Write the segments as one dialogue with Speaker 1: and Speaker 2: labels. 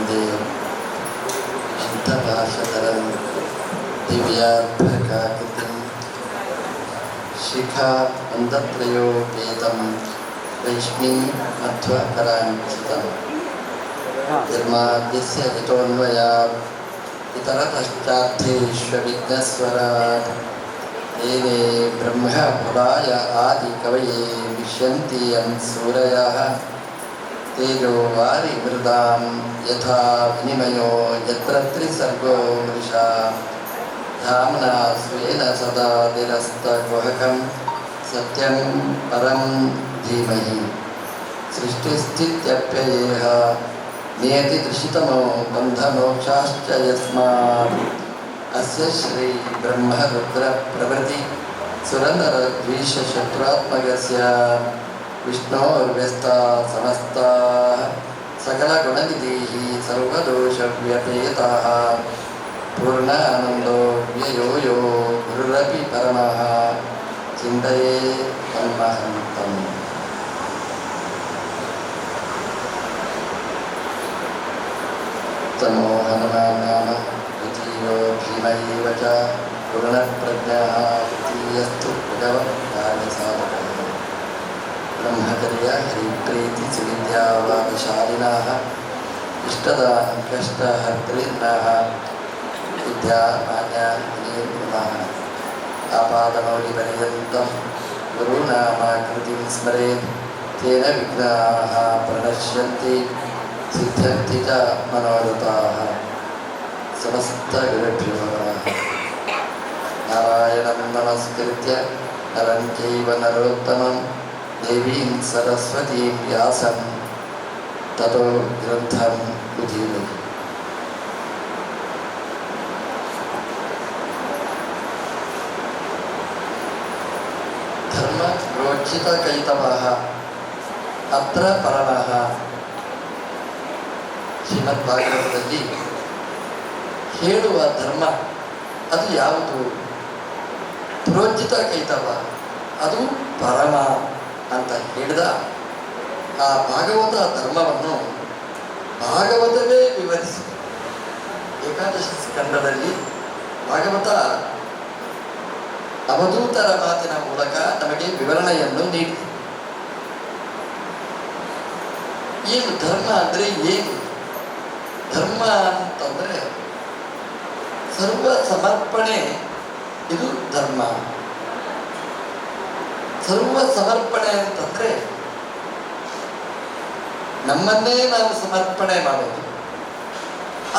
Speaker 1: वन्दे शुद्धभाषधरं दिव्यार्धकाकृतिं शिखा मन्दत्रयोपेतं रश्मिमध्वकराञ्चितं निर्माद्यस्य हितोऽन्वयात् इतरतश्चार्थेष्वविघ्नस्वरात् येने ब्रह्मफलाय आदिकवये विश्यन्ति सूरयः तेजो वारिमृदां यथा विनिमयो यत्र त्रिसर्गो मृषा धाम्ना स्वेन सदा निरस्तकुहकं सत्यं परं धीमहि सृष्टिस्थित्यप्ययेह नियतितृषितमो बन्धमोक्षाश्च यस्मात् अस्य श्री ब्रह्मरुद्रप्रभृति सुरनरद्वीषशत्रुत्मकस्य विष्णोर्व्यस्ता समस्ताः सकलगुणनिधिः सर्वदोषव्यपेताः पूर्णानन्दो व्ययो यो गुरुरपि परमः चिन्तये तन्महन्तम्। तमो हनुमान् नाम द्वितीयो भीमैव च पूर्णप्रज्ञः तृतीयस्तु भगवत्कार्यसाधकः ब्रह्मचर्य हरिप्रीति सुविद्यावादिशालिनः इष्टदानकष्टहर्तॄन्नः विद्यामान्याः आपादमौलिपर्यन्तं गुरूणामाकृतिं स्मरेत् तेन विघ्नाः प्रणश्यन्ति सिद्ध्यन्ति च मनोरथाः। समस्तगुरुभ्यो नमः। नारायणं नमस्कृत्य नरं चैव नरोत्तमं देवीं सरस्वतीं व्यासं ततो ग्रन्थम् उदीरये। धर्मप्रोचितकैतवः अत्र परमः। ಶ್ರೀಮದ್ಭಾಗವತದಲ್ಲಿ ಹೇಳುವ ಧರ್ಮ ಅದು ಯಾವುದು? ಪ್ರೋಚಿತ ಕೈತವ, ಅದು ಪರಮ ಅಂತ ಹೇಳಿದ ಆ ಭಾಗವತ ಧರ್ಮವನ್ನು ಭಾಗವತವೇ ವಿವರಿಸಿ ಏಕಾದಶ ಸ್ಕಂದದಲ್ಲಿ ಭಾಗವತ ಅವಧೂತರ ಮಾತಿನ ಮೂಲಕ ನಮಗೆ ವಿವರಣೆಯನ್ನು ನೀಡಿದೆ. ಏನು ಧರ್ಮ ಅಂದರೆ ಏನು? ಧರ್ಮ ಅಂತಂದರೆ ಸರ್ವ ಸಮರ್ಪಣೆ, ಇದು ಧರ್ಮ. ಸರ್ವ ಸಮರ್ಪಣೆ ಅಂತಂದರೆ ನಮ್ಮನ್ನೇ ನಾವು ಸಮರ್ಪಣೆ ಮಾಡೋದು,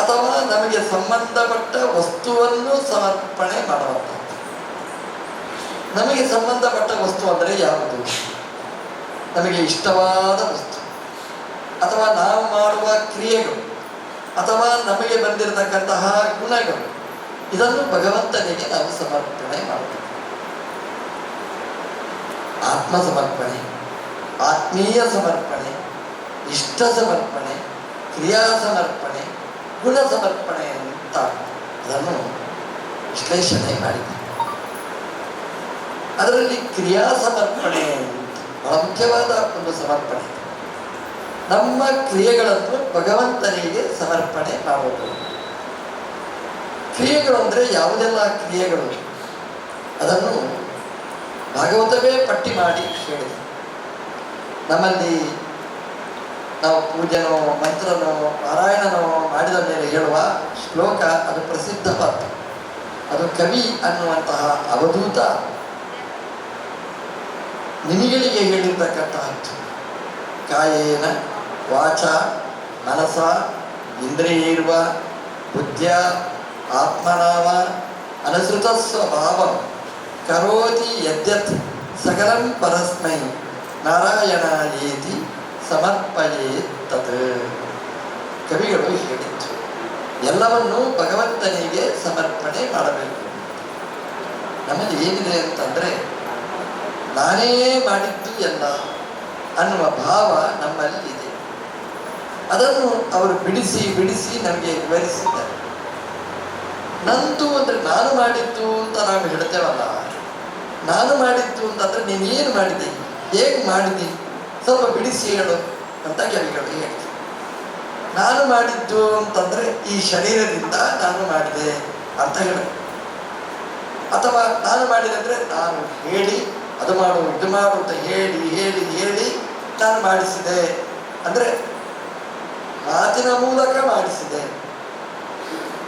Speaker 1: ಅಥವಾ ನಮಗೆ ಸಂಬಂಧಪಟ್ಟ ವಸ್ತುವನ್ನು ಸಮರ್ಪಣೆ ಮಾಡುವಂಥದ್ದು. ನಮಗೆ ಸಂಬಂಧಪಟ್ಟ ವಸ್ತು ಅಂದರೆ ಯಾವುದು? ನಮಗೆ ಇಷ್ಟವಾದ ವಸ್ತು, ಅಥವಾ ನಾವು ಮಾಡುವ ಕ್ರಿಯೆಗಳು, ಅಥವಾ ನಮಗೆ ಬಂದಿರತಕ್ಕಂತಹ ಗುಣಗಳು, ಇದನ್ನು ಭಗವಂತನಿಗೆ ನಾವು ಸಮರ್ಪಣೆ ಮಾಡಬೇಕು. ಆತ್ಮ ಸಮರ್ಪಣೆ, ಆತ್ಮೀಯ ಸಮರ್ಪಣೆ, ಇಷ್ಟ ಸಮರ್ಪಣೆ, ಕ್ರಿಯಾ ಸಮರ್ಪಣೆ, ಗುಣ ಸಮರ್ಪಣೆ ಅಂತ ಅದನ್ನು ವಿಶ್ಲೇಷಣೆ ಮಾಡಿದೆ. ಅದರಲ್ಲಿ ಕ್ರಿಯಾ ಸಮರ್ಪಣೆ ಬಹಳ ಮುಖ್ಯವಾದ ಒಂದು ಸಮರ್ಪಣೆ. ನಮ್ಮ ಕ್ರಿಯೆಗಳನ್ನು ಭಗವಂತನಿಗೆ ಸಮರ್ಪಣೆ ಮಾಡುವುದು. ಕ್ರಿಯೆಗಳು ಅಂದರೆ ಯಾವುದೆಲ್ಲ ಕ್ರಿಯೆಗಳು, ಅದನ್ನು ಭಾಗವತವೇ ಪಟ್ಟಿ ಮಾಡಿ ಹೇಳಿದೆ. ನಮ್ಮಲ್ಲಿ ನಾವು ಪೂಜೆನೋ ಮಂತ್ರನೋ ಪಾರಾಯಣನೋ ಮಾಡಿದ ಮೇಲೆ ಹೇಳುವ ಶ್ಲೋಕ, ಅದು ಪ್ರಸಿದ್ಧವಾದ, ಅದು ಕವಿ ಅನ್ನುವಂತಹ ಅವಧೂತ ನಿಮಿಗಳಿಗೆ ಹೇಳಿರ್ತಕ್ಕಂತಹದ್ದು. ಕಾಯೇನ ವಾಚ ಮನಸ ಇಂದ್ರಿಯೈರ್ವ ಬುದ್ಧ್ಯ ಆತ್ಮನಾವ ಅನುಸೃತ ಸ್ವಭಾವಂ ಕರೋತಿ ಯದ್ಯತ್ ಸಕಲಂ ಪರಸ್ಮೈ ನಾರಾಯಣಾಯೇತಿ ಸಮರ್ಪಯೇತ್ ತತ್. ಕವಿಗಳು ಹೇಳಿದ್ದು ಎಲ್ಲವನ್ನೂ ಭಗವಂತನಿಗೆ ಸಮರ್ಪಣೆ ಮಾಡಬೇಕು. ನಮ್ಮಲ್ಲಿ ಏನಿದೆ ಅಂತಂದರೆ ನಾನೇ ಮಾಡಿದ್ದು ಎಲ್ಲ ಅನ್ನುವ ಭಾವ ನಮ್ಮಲ್ಲಿ ಇದೆ. ಅದನ್ನು ಅವರು ಬಿಡಿಸಿ ಬಿಡಿಸಿ ನಮಗೆ ವಿವರಿಸಿದ್ದಾರೆ. ನಂದು ಅಂದರೆ ನಾನು ಮಾಡಿದ್ದು ಅಂತ ನಾವು ಹೇಳ್ತೇವಲ್ಲ, ನಾನು ಮಾಡಿದ್ದು ಅಂತಂದರೆ ನೀನು ಏನು ಮಾಡಿದೆ, ಹೇಗೆ ಮಾಡಿದಿ, ಸ್ವಲ್ಪ ಬಿಡಿಸಿ ಹೇಳು ಅಂತ ಕವಿಗಳು ಹೇಳ್ತಾರೆ. ನಾನು ಮಾಡಿದ್ದು ಅಂತಂದ್ರೆ ಈ ಶರೀರದಿಂದ ನಾನು ಮಾಡಿದೆ ಅಂತ ಹೇಳಬೇಕು. ಅಥವಾ ನಾನು ಮಾಡಿದೆ ಅಂದ್ರೆ ನಾನು ಹೇಳಿ ಅದು ಮಾಡು ಇದು ಮಾಡು ಅಂತ ಹೇಳಿ ಹೇಳಿ ಹೇಳಿ ನಾನು ಮಾಡಿಸಿದೆ ಅಂದ್ರೆ ಮಾತಿನ ಮೂಲಕ ಮಾಡಿಸಿದೆ.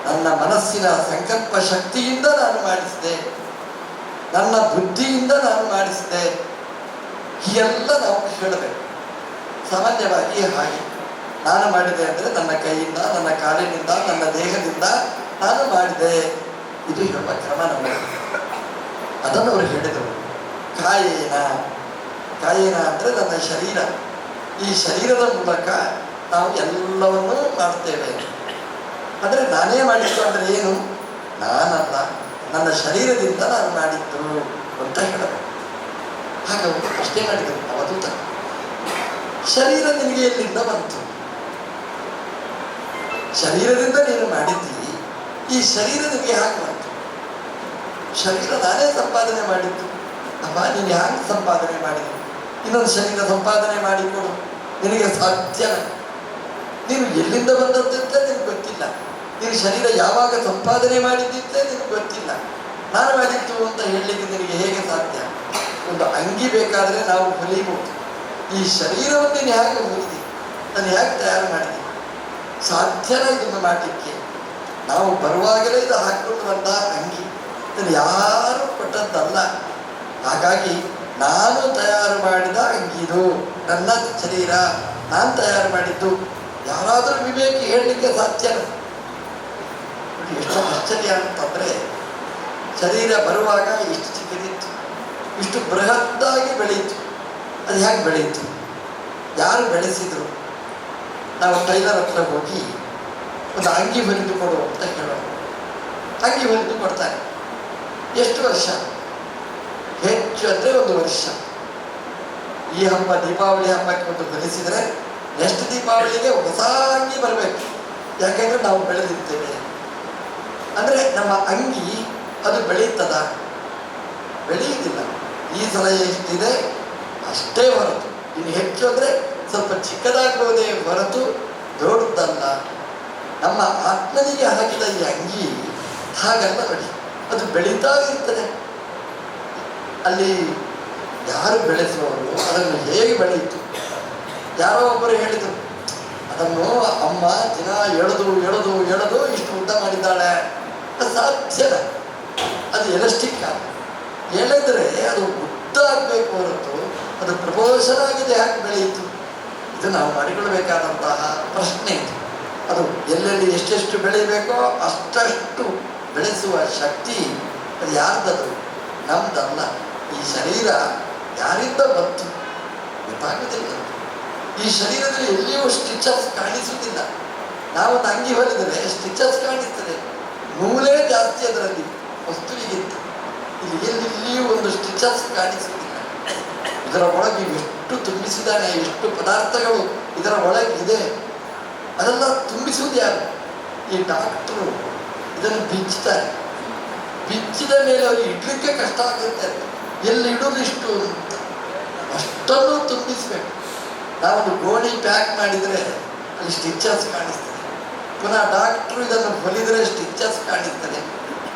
Speaker 1: ನನ್ನ ಮನಸ್ಸಿನ ಸಂಕಲ್ಪ ಶಕ್ತಿಯಿಂದ ನಾನು ಮಾಡಿಸಿದೆ, ನನ್ನ ಬುದ್ಧಿಯಿಂದ ನಾನು ಮಾಡಿಸಿದೆ. ಹೀಗೆಲ್ಲ ನಾವು ಹೇಳಬೇಕು. ಸಾಮಾನ್ಯವಾಗಿ ಹಾಗೆ ನಾನು ಮಾಡಿದೆ ಅಂದರೆ ನನ್ನ ಕೈಯಿಂದ, ನನ್ನ ಕಾಲಿನಿಂದ, ನನ್ನ ದೇಹದಿಂದ ನಾನು ಮಾಡಿದೆ, ಇದು ಹೇಳುವ ಕ್ರಮ ನಮಗೆ. ಅದನ್ನು ಅವರು ಹೇಳಿದರು. ಕಾಯೇನ, ಕಾಯೇನ ಅಂದರೆ ನನ್ನ ಶರೀರ. ಈ ಶರೀರದ ಮೂಲಕ ನಾವು ಎಲ್ಲವನ್ನೂ ಮಾಡ್ತೇವೆ. ಅಂದರೆ ನಾನೇ ಮಾಡಿದ್ದು ಅಂದರೆ ಏನು? ನಾನಲ್ಲ, ನನ್ನ ಶರೀರದಿಂದ ನಾನು ಮಾಡಿದ್ದು ಅಂತ ಹೇಳಬೇಕು. ಆಗ ಅವರು ಪ್ರಶ್ನೆ ಮಾಡಿದರು ಅವಧೂತ, ಶರೀರ ನಿನಗೆ ಎಲ್ಲಿಂದ ಬಂತು? ಶರೀರದಿಂದ ನೀನು ಮಾಡಿದ್ದಿ, ಈ ಶರೀರ ನಿನಗೆ ಹಾಗೆ ಬಂತು? ಶರೀರ ನಾನೇ ಸಂಪಾದನೆ ಮಾಡಿದ್ದು. ಅಮ್ಮ, ನೀನು ಹ್ಯಾಂಗೆ ಸಂಪಾದನೆ ಮಾಡಿದ್ದು? ಇನ್ನೊಂದು ಶರೀರ ಸಂಪಾದನೆ ಮಾಡಿಕೊಡು, ನಿನಗೆ ಸಾಧ್ಯ? ನೀನು ಎಲ್ಲಿಂದ ಬಂದದ್ದಂತ ನಿನಗೆ ಗೊತ್ತಿಲ್ಲ. ನೀನು ಶರೀರ ಯಾವಾಗ ಸಂಪಾದನೆ ಮಾಡಿದ್ದಂತೆ ನಿನಗೆ ಗೊತ್ತಿಲ್ಲ. ನಾನು ಮಾಡಿದ್ದು ಅಂತ ಹೇಳಲಿಕ್ಕೆ ನಿನಗೆ ಹೇಗೆ ಸಾಧ್ಯ? ಒಂದು ಅಂಗಿ ಬೇಕಾದರೆ ನಾವು ಹೊಲಿಬಹುದು, ಈ ಶರೀರವನ್ನು ನೀನು ಹೇಗೆ ಹೊಲಿದಿ? ನಾನು ಹೇಗೆ ತಯಾರು ಮಾಡಿದೆ? ಸಾಧ್ಯನ ಇದನ್ನು ಮಾಡಲಿಕ್ಕೆ? ನಾವು ಬರುವಾಗಲೇ ಇದು ಹಾಕಿಕೊಂಡು ಬಂದ ಅಂಗಿ, ಇದನ್ನು ಯಾರು ಕೊಟ್ಟದ್ದಲ್ಲ. ಹಾಗಾಗಿ ನಾನು ತಯಾರು ಮಾಡಿದ ಅಂಗಿದು, ನನ್ನ ಶರೀರ ನಾನು ತಯಾರು ಮಾಡಿದ್ದು. ಯಾರಾದರೂ ವಿವೇಕಿ ಹೇಳಲಿಕ್ಕೆ ಸಾಧ್ಯನ? ಎಷ್ಟು ಆಶ್ಚರ್ಯ ಅಂತಂದರೆ, ಶರೀರ ಬರುವಾಗ ಇಷ್ಟು ಚಿಕ್ಕದಿತ್ತು, ಇಷ್ಟು ಬೃಹತ್ತಾಗಿ ಬೆಳೆಯಿತು. ಅದು ಹೇಗೆ ಬೆಳೆಯಿತು? ಯಾರು ಬೆಳೆಸಿದರು? ನಾವು ಟೈಲರ್ ಹತ್ರ ಹೋಗಿ ಒಂದು ಅಂಗಿ ಹೊಲಿದು ಕೊಡು ಅಂತ ಹೇಳೋಣ. ಅಂಗಿ ಹೊಲಿದು ಕೊಡ್ತಾರೆ. ಎಷ್ಟು ವರ್ಷ? ಹೆಚ್ಚು ಅಂದರೆ 1 ವರ್ಷ. ಈ ಹಬ್ಬ ದೀಪಾವಳಿ ಹಬ್ಬಕ್ಕೆ ಒಂದು ಹೊಲಿಸಿದರೆ ನೆಕ್ಸ್ಟ್ ದೀಪಾವಳಿಗೆ ಹೊಸ ಅಂಗಿ ಬರಬೇಕು. ಯಾಕೆಂದರೆ ನಾವು ಬೆಳೆದಿರ್ತೇವೆ. ಅಂದರೆ ನಮ್ಮ ಅಂಗಿ ಅದು ಬೆಳೆಯುತ್ತದ? ಬೆಳೆಯುವುದಿಲ್ಲ. ಈ ಸಲ ಎಷ್ಟಿದೆ ಅಷ್ಟೇ ಹೊರತು, ಇನ್ನು ಹೆಚ್ಚು ಅಂದರೆ ಸ್ವಲ್ಪ ಚಿಕ್ಕದಾಗುವುದೇ ಹೊರತು ದೊಡ್ಡದಲ್ಲ. ನಮ್ಮ ಆತ್ಮನಿಗೆ ಹಾಕಿದ ಈ ಅಂಗಿ ಹಾಗಲ್ಲ ನೋಡಿ, ಅದು ಬೆಳೀತಾ ಇರ್ತದೆ. ಅಲ್ಲಿ ಯಾರು ಬೆಳೆಸುವವರು ಅದನ್ನು ಹೇಗೆ ಬೆಳೆಯಿತು? ಯಾರೋ ಒಬ್ಬರು ಹೇಳಿದರು, ಅದನ್ನು ಅಮ್ಮ ದಿನ ಎಳೆದು ಎಳೆದು ಎಳೆದು ಇಷ್ಟು ಉದ್ದ ಮಾಡಿದ್ದಾಳೆ. ಅದು ಸಾಧ್ಯನ? ಅದು ಎಲಾಸ್ಟಿಕ್ ಎಳೆದರೆ ಅದು ಉದ್ದ ಆಗಬೇಕು ಹೊರತು ಅದು ಪ್ರಪೋರ್ಷನ್ ಆಗಿದೆ ಯಾಕೆ ಬೆಳೆಯಿತು? ಇದು ನಾವು ಮಾಡಿಕೊಳ್ಬೇಕಾದಂತಹ ಪ್ರಶ್ನೆ ಇದು. ಅದು ಎಲ್ಲೆಲ್ಲಿ ಎಷ್ಟೆಷ್ಟು ಬೆಳೆಯಬೇಕೋ ಅಷ್ಟಷ್ಟು ಬೆಳೆಸುವ ಶಕ್ತಿ ಅದು ಯಾರ್ದದು? ನಮ್ದಲ್ಲ. ಈ ಶರೀರ ಯಾರಿಂದ ಬಂತು ಗೊತ್ತಾಗುವುದಿಲ್ಲ. ಈ ಶರೀರದಲ್ಲಿ ಎಲ್ಲಿಯೂ ಸ್ಟಿಚಸ್ ಕಾಣಿಸುವುದಿಲ್ಲ. ನಾವೊಂದು ಅಂಗಿ ಹೊಲಿದರೆ ಸ್ಟಿಚಸ್ ಕಾಣಿಸ್ತದೆ, ನೂಲೇ ಜಾಸ್ತಿ ಅದರಲ್ಲಿ ವಸ್ತುವಿಗಿಂತ. ಇಲ್ಲಿ ಎಲ್ಲಿಯೂ ಒಂದು ಸ್ಟಿಚಸ್ ಕಾಣಿಸುವುದಿಲ್ಲ. ಇದರ ಒಳಗೆ ಎಷ್ಟು ತುಂಬಿಸಿದ್ದಾನೆ, ಎಷ್ಟು ಪದಾರ್ಥಗಳು ಇದರ ಒಳಗಿದೆ, ಅದೆಲ್ಲ ತುಂಬಿಸುವುದು ಯಾರು? ಈ ಡಾಕ್ಟರು ಇದನ್ನು ಬಿಚ್ಚುತ್ತಾರೆ. ಬಿಚ್ಚಿದ ಮೇಲೆ ಅವ್ರಿಗೆ ಇಡ್ಲಿಕ್ಕೆ ಕಷ್ಟ ಆಗುತ್ತೆ. ಎಲ್ಲಿ ಇಡೋದು ಇಷ್ಟು ಅಂತ ಅಷ್ಟನ್ನು ತುಂಬಿಸ್ಬೇಕು. ನಾವೊಂದು ಗೋಣಿ ಪ್ಯಾಕ್ ಮಾಡಿದರೆ ಅಲ್ಲಿ ಸ್ಟಿಚಸ್ ಕಾಣಿಸ್ತದೆ. ಪುನಃ ಡಾಕ್ಟ್ರು ಇದನ್ನು ಹೊಲಿದರೆ ಸ್ಟಿಚಸ್ ಕಾಣಿಸ್ತದೆ.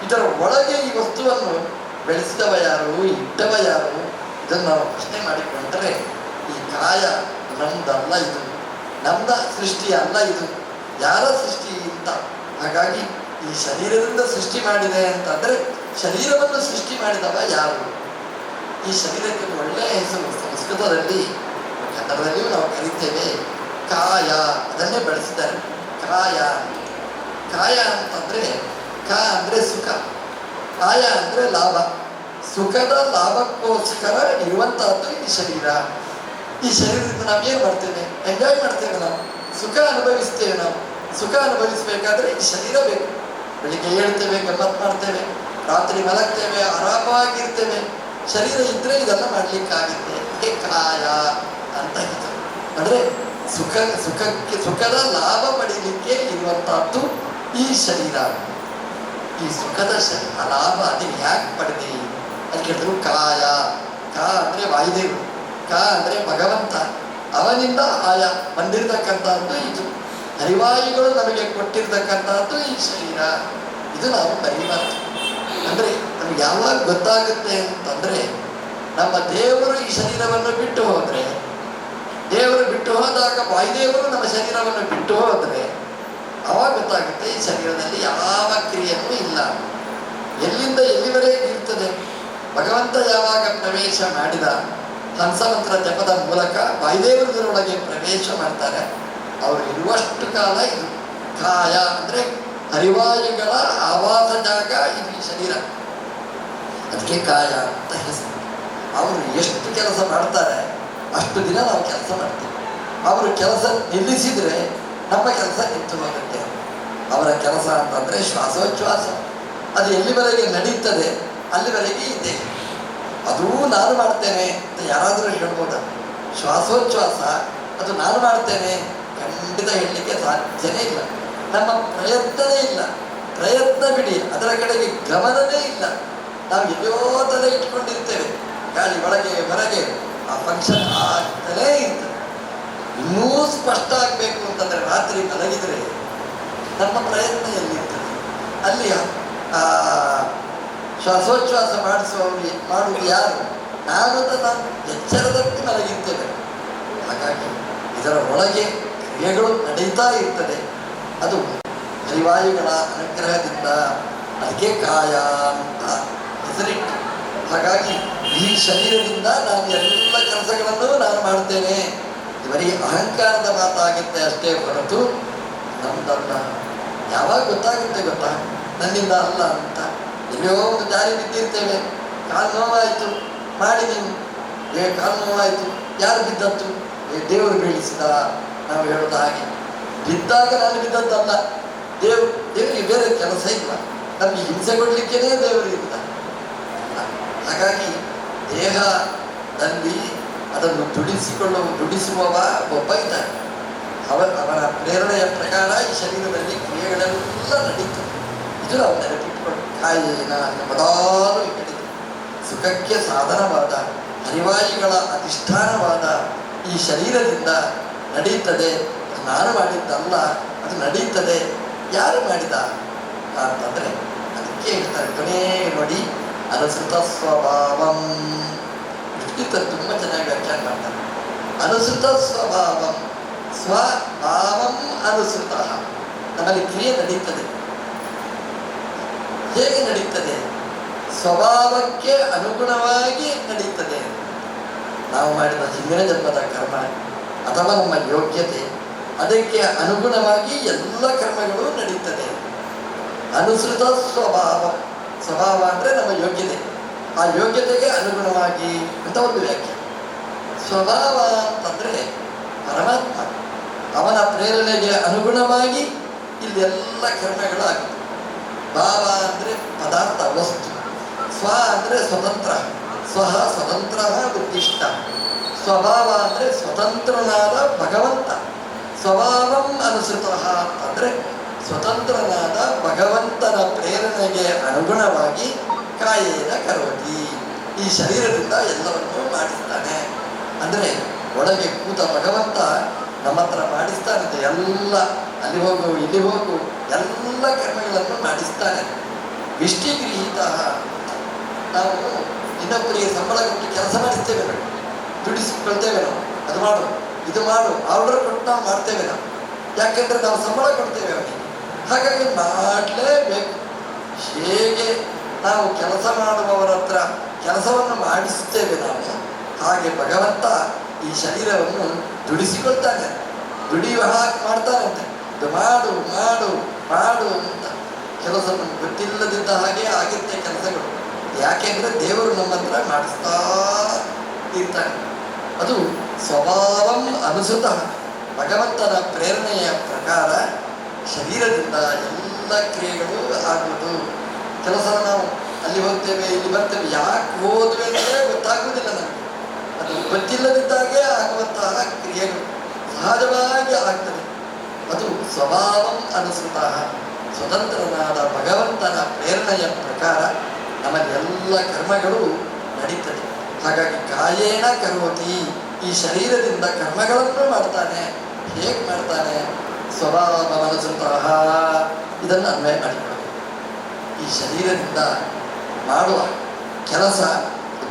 Speaker 1: ಇದರ ಒಳಗೆ ಈ ವಸ್ತುವನ್ನು ಬೆಳೆಸಿದವ ಯಾರು, ಇಟ್ಟವ ಯಾರು? ಇದನ್ನು ನಾವು ಪ್ರಶ್ನೆ ಮಾಡಿಕೊಂಡರೆ ಈ ಕಾಯ ನಮ್ದಲ್ಲ, ಇದು ನಮ್ದ ಸೃಷ್ಟಿ ಅಲ್ಲ, ಇದು ಯಾರ ಸೃಷ್ಟಿ ಅಂತ. ಹಾಗಾಗಿ ಈ ಶರೀರದಿಂದ ಸೃಷ್ಟಿ ಮಾಡಿದೆ ಅಂತಂದರೆ ಶರೀರವನ್ನು ಸೃಷ್ಟಿ ಮಾಡಿದವ ಯಾರು? ಈ ಶರೀರಕ್ಕೆ ಒಂದು ಒಳ್ಳೆಯ ಹೆಸರು ಸಂಸ್ಕೃತದಲ್ಲಿ, ಕನ್ನಡದಲ್ಲಿಯೂ ನಾವು ಕರೀತೇವೆ ಕಾಯ. ಅದನ್ನೇ ಬಳಸಿದ್ದಾರೆ ಕಾಯ. ಕಾಯ ಅಂತಂದರೆ ಕ ಅಂದರೆ ಸುಖ, ಕಾಯ ಅಂದರೆ ಲಾಭ. ಸುಖದ ಲಾಭಕ್ಕೋಸ್ಕರ ಇರುವಂತಹದ್ದು ಈ ಶರೀರ. ಈ ಶರೀರದಿಂದ ನಾವೇನು ಮಾಡ್ತೇವೆ? ಎಂಜಾಯ್ ಮಾಡ್ತೇವೆ, ನಾವು ಸುಖ ಅನುಭವಿಸ್ತೇವೆ. ನಾವು ಸುಖ ಅನುಭವಿಸಬೇಕಾದ್ರೆ ಈ ಶರೀರ ಬೇಕು. ಬೆಳಿಗ್ಗೆ ಹೇಳ್ತೇವೆ, ಗಮ್ಮತ್ತು ಮಾಡ್ತೇವೆ, ರಾತ್ರಿ ಮಲಗ್ತೇವೆ, ಆರಾಮವಾಗಿರ್ತೇವೆ. ಶರೀರ ಇದ್ರೆ ಇದೆಲ್ಲ ಮಾಡ್ಲಿಕ್ಕಾಗುತ್ತೆ. ಕಾಯ ಅಂತ ಇದು ಅಂದರೆ ಸುಖದ ಲಾಭ ಪಡೀಲಿಕ್ಕೆ ಇರುವಂತಹದ್ದು ಈ ಶರೀರ. ಈ ಸುಖದ ಲಾಭ ಅದನ್ನು ಯಾಕೆ ಪಡೆದಿ ಅಂತ ಕೇಳಿದ್ರು. ಕಾಯ. ಕ ಅಂದರೆ ವಾಯುದೇವರು, ಕ ಅಂದರೆ ಭಗವಂತ, ಅವನಿಂದ ಆಯ ಬಂದಿರತಕ್ಕಂಥದ್ದು ಇದು. ಹರಿವಾಯುಗಳು ನಮಗೆ ಕೊಟ್ಟಿರ್ತಕ್ಕಂಥದ್ದು ಈ ಶರೀರ. ಇದು ನಾವು ಮರಿಬಾರ್ದು. ಅಂದರೆ ನಮ್ಗೆ ಯಾವಾಗ ಗೊತ್ತಾಗುತ್ತೆ ಅಂತಂದರೆ, ನಮ್ಮ ದೇವರು ಈ ಶರೀರವನ್ನು ಬಿಟ್ಟು ಹೋದರೆ, ದೇವರು ಬಿಟ್ಟು ಹೋದಾಗ ವಾಯುದೇವರು ನಮ್ಮ ಶರೀರವನ್ನು ಬಿಟ್ಟು ಹೋದರೆ ಅವಾಗ ಗೊತ್ತಾಗುತ್ತೆ ಈ ಶರೀರದಲ್ಲಿ ಯಾವ ಕ್ರಿಯೆಯೂ ಇಲ್ಲ. ಎಲ್ಲಿಂದ ಎಲ್ಲಿವರೆಗೆ ಇರ್ತದೆ? ಭಗವಂತ ಯಾವಾಗ ಪ್ರವೇಶ ಮಾಡಿದ, ಹಂಸಮಂತ್ರ ಜಪದ ಮೂಲಕ ವಾಯುದೇವರೊಳಗೆ ಪ್ರವೇಶ ಮಾಡ್ತಾರೆ, ಅವರು ಇರುವಷ್ಟು ಕಾಲ ಇದು ಕಾಯ ಅಂದರೆ ಹರಿವಾಯುಗಳ ಆವಾಸ ಜಾಗ ಇದು ಈ ಶರೀರ. ಅದಕ್ಕೆ ಕಾಯ ಅಂತ ಹೆಸರು. ಅವರು ಎಷ್ಟು ಕೆಲಸ ಮಾಡ್ತಾರೆ ಅಷ್ಟು ದಿನ ನಾವು ಕೆಲಸ ಮಾಡ್ತೀವಿ. ಅವರು ಕೆಲಸ ನಿಲ್ಲಿಸಿದರೆ ನಮ್ಮ ಕೆಲಸ ನಿಂತು ಹೋಗುತ್ತೆ. ಅವರ ಕೆಲಸ ಅಂತಂದರೆ ಶ್ವಾಸೋಚ್ಛ್ವಾಸ. ಅದು ಎಲ್ಲಿವರೆಗೆ ನಡೀತದೆ ಅಲ್ಲಿವರೆಗೆ ಇದೆ. ಅದೂ ನಾನು ಮಾಡ್ತೇನೆ ಅಂತ ಯಾರಾದರೂ ಹೇಳ್ಬೋದ? ಶ್ವಾಸೋಚ್ಛ್ವಾಸ ಅದು ನಾನು ಮಾಡ್ತೇನೆ ಖಂಡಿತ ಹೇಳಲಿಕ್ಕೆ ಸಾಧ್ಯನೇ ಇಲ್ಲ. ನಮ್ಮ ಪ್ರಯತ್ನವೇ ಇಲ್ಲ. ಪ್ರಯತ್ನ ಬಿಡಿ, ಅದರ ಕಡೆಗೆ ಗಮನವೇ ಇಲ್ಲ. ನಾವು ಎಲ್ಲೋ ತಲೆ ಇಟ್ಕೊಂಡಿರ್ತೇವೆ, ಗಾಳಿ ಒಳಗೆ ಹೊರಗೆ, ಆ ಫಂಕ್ಷನ್ ಆಗ್ತಲೇ ಇರ್ತದೆ. ಇನ್ನೂ ಸ್ಪಷ್ಟ ಆಗಬೇಕು ಅಂತಂದರೆ ರಾತ್ರಿ ಮಲಗಿದರೆ ನಮ್ಮ ಪ್ರಯತ್ನ ಎಲ್ಲಿರ್ತದೆ? ಅಲ್ಲಿ ಶ್ವಾಸೋಚ್ಛ್ವಾಸ ಮಾಡುವುದು ಯಾರು? ನಾನು ಎಚ್ಚರದಕ್ಕೆ ಮಲಗಿರ್ತೇವೆ. ಹಾಗಾಗಿ ಇದರ ಒಳಗೆ ಕ್ರಿಯೆಗಳು ನಡೀತಾ ಇರ್ತದೆ. ಅದು ಹರಿವಾಯುಗಳ ಅನುಗ್ರಹದಿಂದ. ಅದಕ್ಕೆ ಕಾಯ ಅಂತ ಹೆಸರಿಟ್ಟು. ಹಾಗಾಗಿ ಈ ಶರೀರದಿಂದ ನಾನು ಎಲ್ಲ ಕೆಲಸಗಳನ್ನು ನಾನು ಮಾಡ್ತೇನೆ. ಬರೀ ಅಹಂಕಾರದ ಮಾತಾಗುತ್ತೆ ಅಷ್ಟೇ ಹೊರತು ನಮ್ದಲ್ಲ. ಯಾವಾಗ ಗೊತ್ತಾಗುತ್ತೆ ಗೊತ್ತಾ ನನ್ನಿಂದ ಅಲ್ಲ ಅಂತ? ಎಲ್ಲೋ ಒಂದು ದಾರಿ ಬಿದ್ದಿರ್ತೇವೆ, ಕಾಲು ನೋವಾಯಿತು, ಮಾಡಿ ನೀನು ಕಾಲು ನೋವಾಯಿತು, ಯಾರು ಬಿದ್ದದ್ದು? ದೇವರು ಬೀಳಿಸಿದ. ನಾವು ಹೇಳೋದು ಹಾಗೆ, ಬಿದ್ದಾಗ ನಾನು ಬಿದ್ದದ್ದಲ್ಲ. ದೇವರಿಗೆ ಬೇರೆ ಕೆಲಸ ಇಲ್ಲ, ನಮಗೆ ಹಿಂಸೆ ಕೊಡಲಿಕ್ಕೇ ದೇವರು ಇರ್ತಾನೆ. ಹಾಗಾಗಿ ದೇಹದಲ್ಲಿ ಅದನ್ನು ದುಡಿಸುವವ ಒಬ್ಬ ಇದ್ದಾನೆ. ಅವನ ಪ್ರೇರಣೆಯ ಪ್ರಕಾರ ಈ ಶರೀರದಲ್ಲಿ ಕ್ರಿಯೆಗಳೆಲ್ಲ ನಡೀತದೆ. ಇದು ನಾವು ನೆನಪಿಟ್ಟುಕೊಂಡು ಕಾಯಿನ ಮೊದಲು ಹೇಳಿದೆ. ಸುಖಕ್ಕೆ ಸಾಧನವಾದ ಹರಿವಾಯುಗಳ ಅಧಿಷ್ಠಾನವಾದ ಈ ಶರೀರದಿಂದ ನಡೀತದೆ. ನಾನು ಮಾಡಿದ್ದಲ್ಲ, ಅದು ನಡೀತದೆ. ಯಾರು ಮಾಡಿದ ಅಂತಂದರೆ ಅದಕ್ಕೆ ಹೇಳ್ತಾರೆ ಕೊನೆ ನೋಡಿ, ಅನುಸೃತ ಸ್ವಭಾವಂ. ಇಷ್ಟಿರ್ತಾರೆ, ತುಂಬ ಚೆನ್ನಾಗಿ ವ್ಯಾಖ್ಯಾನ ಮಾಡ್ತಾರೆ. ಅನುಸೃತ ಸ್ವಭಾವಂ, ಸ್ವಭಾವಂ ಅನುಸೃತ. ನಮ್ಮಲ್ಲಿ ಕ್ರಿಯೆ ನಡೀತದೆ. ಹೇಗೆ ನಡೀತದೆ? ಸ್ವಭಾವಕ್ಕೆ ಅನುಗುಣವಾಗಿ ನಡೀತದೆ. ನಾವು ಮಾಡಿದ ಹಿಂದಿನ ಜನ್ಮದ ಕರ್ಮ ಅಥವಾ ನಮ್ಮ ಯೋಗ್ಯತೆ, ಅದಕ್ಕೆ ಅನುಗುಣವಾಗಿ ಎಲ್ಲ ಕರ್ಮಗಳು ನಡೀತದೆ. ಅನುಸೃತ ಸ್ವಭಾವ. ಸ್ವಭಾವ ಅಂದರೆ ನಮ್ಮ ಯೋಗ್ಯತೆ, ಆ ಯೋಗ್ಯತೆಗೆ ಅನುಗುಣವಾಗಿ ಅಂತ ಒಂದು ವ್ಯಾಖ್ಯೆ. ಸ್ವಭಾವ ಅಂತಂದರೆ ಪರಮಾತ್ಮ, ಅವನ ಪ್ರೇರಣೆಗೆ ಅನುಗುಣವಾಗಿ ಇಲ್ಲೆಲ್ಲ ಕರ್ಮಗಳಾಗುತ್ತೆ. ಭಾವ ಅಂದರೆ ಪದಾರ್ಥ, ವಸ್ತು. ಸ್ವ ಅಂದರೆ ಸ್ವತಂತ್ರ, ಸ್ವಹ ಸ್ವತಂತ್ರ ಉದ್ದಿಷ್ಟ. ಸ್ವಭಾವ ಅಂದರೆ ಸ್ವತಂತ್ರನಾದ ಭಗವಂತ. ಸ್ವಭಾವಂ ಅನುಸೃತ ಅಂತಂದರೆ ಸ್ವತಂತ್ರನಾದ ಭಗವಂತನ ಪ್ರೇರಣೆಗೆ ಅನುಗುಣವಾಗಿ ಕಾಯೇನ ಕರೋತಿ, ಈ ಶರೀರದಿಂದ ಎಲ್ಲವನ್ನೂ ಮಾಡಿಸ್ತಾನೆ. ಅಂದರೆ ಒಳಗೆ ಕೂತ ಭಗವಂತ ನಮ್ಮ ಹತ್ರ ಮಾಡಿಸ್ತಾನೆ. ಎಲ್ಲ ಅಲ್ಲಿ ಹೋಗು ಇಲ್ಲಿ ಹೋಗು ಎಲ್ಲ ಕರ್ಮಗಳನ್ನು ಮಾಡಿಸ್ತಾನೆ. ವಿಷ್ಟಿಗೃಹೀತ. ನಾವು ಇನ್ನೊಬ್ಬರಿಗೆ ಸಂಬಳ ಕೊಟ್ಟು ಕೆಲಸ ಮಾಡಿಸ್ತೇವೆ, ನಾವು ದುಡಿಸಿಕೊಳ್ತೇವೆ. ನಾವು ಅದು ಮಾಡು ಇದು ಮಾಡು ಆರ್ಡರ್ ಕೊಟ್ಟು ನಾವು ಮಾಡ್ತೇವೆ. ನಾವು ಯಾಕೆಂದರೆ ನಾವು ಸಂಬಳ ಕೊಡ್ತೇವೆ ಅವನಿಗೆ. ಹಾಗಾಗಿ ಮಾಡಲೇಬೇಕು. ಹೇಗೆ ನಾವು ಕೆಲಸ ಮಾಡುವವರ ಹತ್ರ ಕೆಲಸವನ್ನು ಮಾಡಿಸುತ್ತೇವೆ ನಾವು, ಹಾಗೆ ಭಗವಂತ ಈ ಶರೀರವನ್ನು ದುಡಿಸಿಕೊಳ್ತಾನೆ. ದುಡಿಯುವ ಹಾಗೆ ಮಾಡ್ತಾನಂತೆ. ಇದು ಮಾಡು ಮಾಡು ಮಾಡು ಅಂತ. ಕೆಲಸ ಗೊತ್ತಿಲ್ಲದಿದ್ದ ಹಾಗೆ ಆಗಿರುತ್ತೆ ಕೆಲಸಗಳು. ಯಾಕೆಂದರೆ ದೇವರು ನಮ್ಮ ಹತ್ರ ಮಾಡಿಸ್ತಾ ಇರ್ತಾನೆ. ಅದು ಸ್ವಭಾವಂ ಅನುಸೃತ. ಭಗವಂತನ ಪ್ರೇರಣೆಯ ಪ್ರಕಾರ ಶರೀರದಿಂದ ಎಲ್ಲ ಕ್ರಿಯೆಗಳು ಆಗುವುದು. ಕೆಲಸ ನಾವು ಅಲ್ಲಿ ಹೋಗ್ತೇವೆ ಇಲ್ಲಿ ಬರ್ತೇವೆ, ಯಾಕೆ ಹೋದ್ವಿ ಅಂದರೆ ಗೊತ್ತಾಗುವುದಿಲ್ಲ ನಮಗೆ. ಅದು ಗೊತ್ತಿಲ್ಲದಿದ್ದಾಗೆ ಆಗುವಂತಹ ಕ್ರಿಯೆಗಳು ಸಹಜವಾಗಿ ಆಗ್ತದೆ. ಅದು ಸ್ವಭಾವಂ ಅನುಸೃತ. ಸ್ವತಂತ್ರನಾದ ಭಗವಂತನ ಪ್ರೇರಣೆಯ ಪ್ರಕಾರ ನಮ್ಮಲ್ಲಿ ಎಲ್ಲ ಕರ್ಮಗಳು ನಡೀತದೆ. ಹಾಗಾಗಿ ಕಾಯೇನ ಕರೋತಿ, ಈ ಶರೀರದಿಂದ ಕರ್ಮಗಳನ್ನು ಮಾಡ್ತಾನೆ. ಹೇಗೆ ಮಾಡ್ತಾನೆ? ಸ್ವಭಾವಮನುಸೃತಃ ಇದನ್ನು ಅನ್ವಯ ಮಾಡಿಕೊಳ್ಳಬೇಕು. ಈ ಶರೀರದಿಂದ ಮಾಡುವ ಕೆಲಸ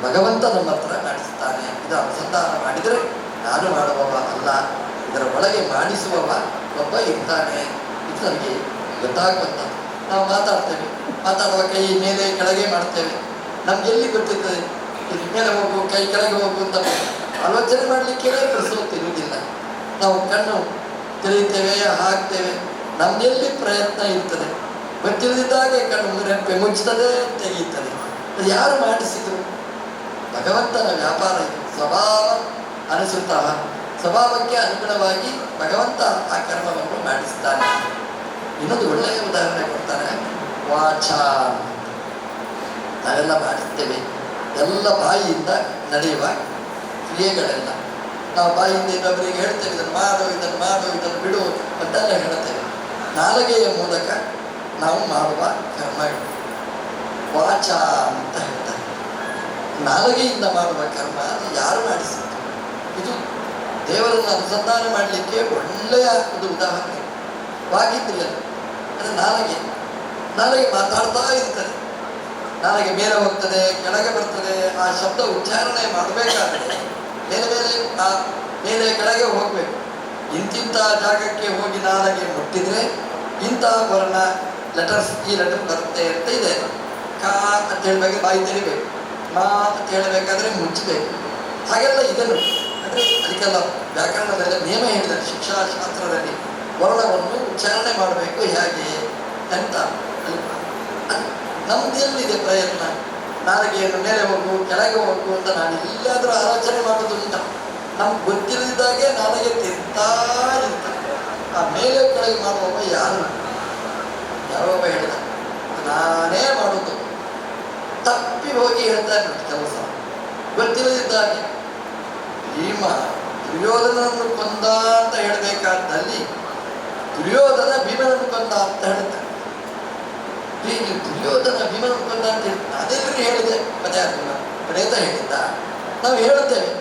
Speaker 1: ಭಗವಂತ ನಮ್ಮ ಹತ್ರ ಮಾಡಿಸ್ತಾನೆ. ಇದು ಅನುಸಂಧಾನ ಮಾಡಿದರೆ ನಾನು ಮಾಡುವವ ಅಲ್ಲ, ಇದರ ಒಳಗೆ ಮಾಡಿಸುವವ ಒಬ್ಬ ಇರ್ತಾನೆ. ಇದು ನಮಗೆ ಗೊತ್ತಾಗುವಂಥದ್ದು. ನಾವು ಮಾತಾಡ್ತೇವೆ, ಮಾತಾಡುವ ಕೈ ಮೇಲೆ ಕೆಳಗೆ ಮಾಡ್ತೇವೆ. ನಮ್ಗೆ ಎಲ್ಲಿ ಗೊತ್ತಿರ್ತದೆ ಇದು ಮೇಲೆ ಹೋಗು ಕೈ ಕೆಳಗೆ ಹೋಗು ಅಂತ ಆಲೋಚನೆ ಮಾಡಲಿಕ್ಕೆ ಇರುವುದಿಲ್ಲ. ನಾವು ಕಣ್ಣು ತೆರೆಯುತ್ತೇವೆ, ಹಾಕ್ತೇವೆ, ನಮ್ಗೆಲ್ಲಿ ಪ್ರಯತ್ನ ಇರ್ತದೆ. ಗೊತ್ತಿಲ್ಲದಿದ್ದಾಗೆ ಕಣ್ಣು ರೆಪ್ಪೆ ಮುಚ್ಚುತ್ತದೆ, ತೆಗೆಯುತ್ತದೆ. ಅದು ಯಾರು ಮಾಡಿಸಿದ್ರು? ಭಗವಂತನ ವ್ಯಾಪಾರ ಇದು. ಸ್ವಭಾವ ಅನುಸೃತ, ಸ್ವಭಾವಕ್ಕೆ ಅನುಗುಣವಾಗಿ ಭಗವಂತ ಆ ಕರ್ಮವನ್ನು ಮಾಡಿಸ್ತಾನೆ. ಇನ್ನೊಂದು ಒಳ್ಳೆಯ ಉದಾಹರಣೆ ಕೊಡ್ತಾನೆ. ವಾಚ ನಾವೆಲ್ಲ ಮಾಡಿಸ್ತೇವೆ, ಎಲ್ಲ ಬಾಯಿಯಿಂದ ನಡೆಯುವ ಕ್ರಿಯೆಗಳೆಲ್ಲ ನಾವು ಬಾಯಿಯಿಂದ ಇನ್ನೊಬ್ಬರಿಗೆ ಹೇಳ್ತೇವೆ, ಇದನ್ನು ಮಾಡು, ಇದನ್ನು ಮಾಡು, ಇದನ್ನು ಬಿಡು ಅಂತೆಲ್ಲ ಹೇಳ್ತೇವೆ. ನಾಲಿಗೆಯ ಮೂಲಕ ನಾವು ಮಾಡುವ ಕರ್ಮಗಳು ವಾಚ ಅಂತ ಹೇಳ್ತಾರೆ. ನಾಲಿಗೆಯಿಂದ ಮಾಡುವ ಕರ್ಮ ಅದು ಯಾರು ಮಾಡಿಸಿದ್ರು? ಇದು ದೇವರನ್ನು ಅನುಸಂಧಾನ ಮಾಡಲಿಕ್ಕೆ ಒಳ್ಳೆಯ ಒಂದು ಉದಾಹರಣೆ. ವಾಗಿದ್ರಿಯ ಅಂದರೆ ನಾಲಿಗೆ ಮಾತಾಡ್ತಾ ಇರ್ತದೆ. ನಾಲಿಗೆ ಮೇಲೆ ಹೋಗ್ತದೆ, ಕೆಳಗೆ ಬರ್ತದೆ. ಆ ಶಬ್ದ ಉಚ್ಚಾರಣೆ ಮಾಡಬೇಕಾದ್ರೆ ಮೇಲೆ ಕೆಳಗೆ ಹೋಗಬೇಕು. ಇಂತಿಂಥ ಜಾಗಕ್ಕೆ ಹೋಗಿ ನಾಲಿಗೆ ಮುಟ್ಟಿದ್ರೆ ಇಂಥ ವರ್ಣ ಲೆಟರ್ಸ್, ಈ ಲೆಟರ್ ಬರುತ್ತೆ ಅಂತ ಇದೆ. ಕಾ ಅಂತ ಹೇಳಬೇಕು, ಬಾಯಿ ತೆರಿಬೇಕು. ಮಾ ಅಂತ ಹೇಳಬೇಕಾದ್ರೆ ಮುಚ್ಚಬೇಕು. ಹಾಗೆಲ್ಲ ಇದನ್ನು ಅಂದರೆ ಅದಕ್ಕೆಲ್ಲ ವ್ಯಾಕರಣದಲ್ಲ ನಿಯಮ ಹೇಳಿದ್ದಾರೆ. ಶಿಕ್ಷಾಶಾಸ್ತ್ರದಲ್ಲಿ ವರ್ಣವನ್ನು ಉಚ್ಚಾರಣೆ ಮಾಡಬೇಕು ಹೇಗೆ ಅಂತ. ನಮ್ದೆಲ್ಲಿದೆ ಪ್ರಯತ್ನ? ನಾಲಿಗೆಯನ್ನು ಮೇಲೆ ಹೋಗು, ಕೆಳಗೆ ಹೋಗು ಅಂತ ನಾನು ಇಲ್ಲಾದರೂ ಆಲೋಚನೆ ಮಾಡೋದು ಉಂಟ. ನಮ್ಗೆ ಗೊತ್ತಿಲ್ಲದಾಗೆ ನಾಲಿಗೆ ತಿರ್ತಾ ಇರ್ತಾರೆ. ಆ ಮೇಲೆ ಕೆಳಗೆ ಮಾಡುವವ ಯಾರು? ಯಾರೊಬ್ಬ ಹೇಳಿದ, ನಾನೇ ಮಾಡೋದು. ತಪ್ಪಿ ಹೋಗಿ ಹೇಳ್ತಾ ಇರ್ಬೇಕು ಕೆಲಸ ಗೊತ್ತಿಲ್ಲದಿದ್ದಾಗೆ. ಭೀಮ ದುರ್ಯೋಧನನ್ನು ಕೊಂದ ಅಂತ ಹೇಳಬೇಕಾದಲ್ಲಿ ದುರ್ಯೋಧನ ಭೀಮನನ್ನು ಕೊಂದ ಅಂತ ಹೇಳ್ತಾರೆ. ದುರ್ಯೋಧನ ಭೀಮನನ್ನು ಕೊಂದ ಅಂತ ಹೇಳ್ತಾರೆ. ಅದೇನು ಹೇಳಿದೆ ಪದೇತ ಹೇಳಿದ್ದ. ನಾವು ಹೇಳ್ತೇವೆ,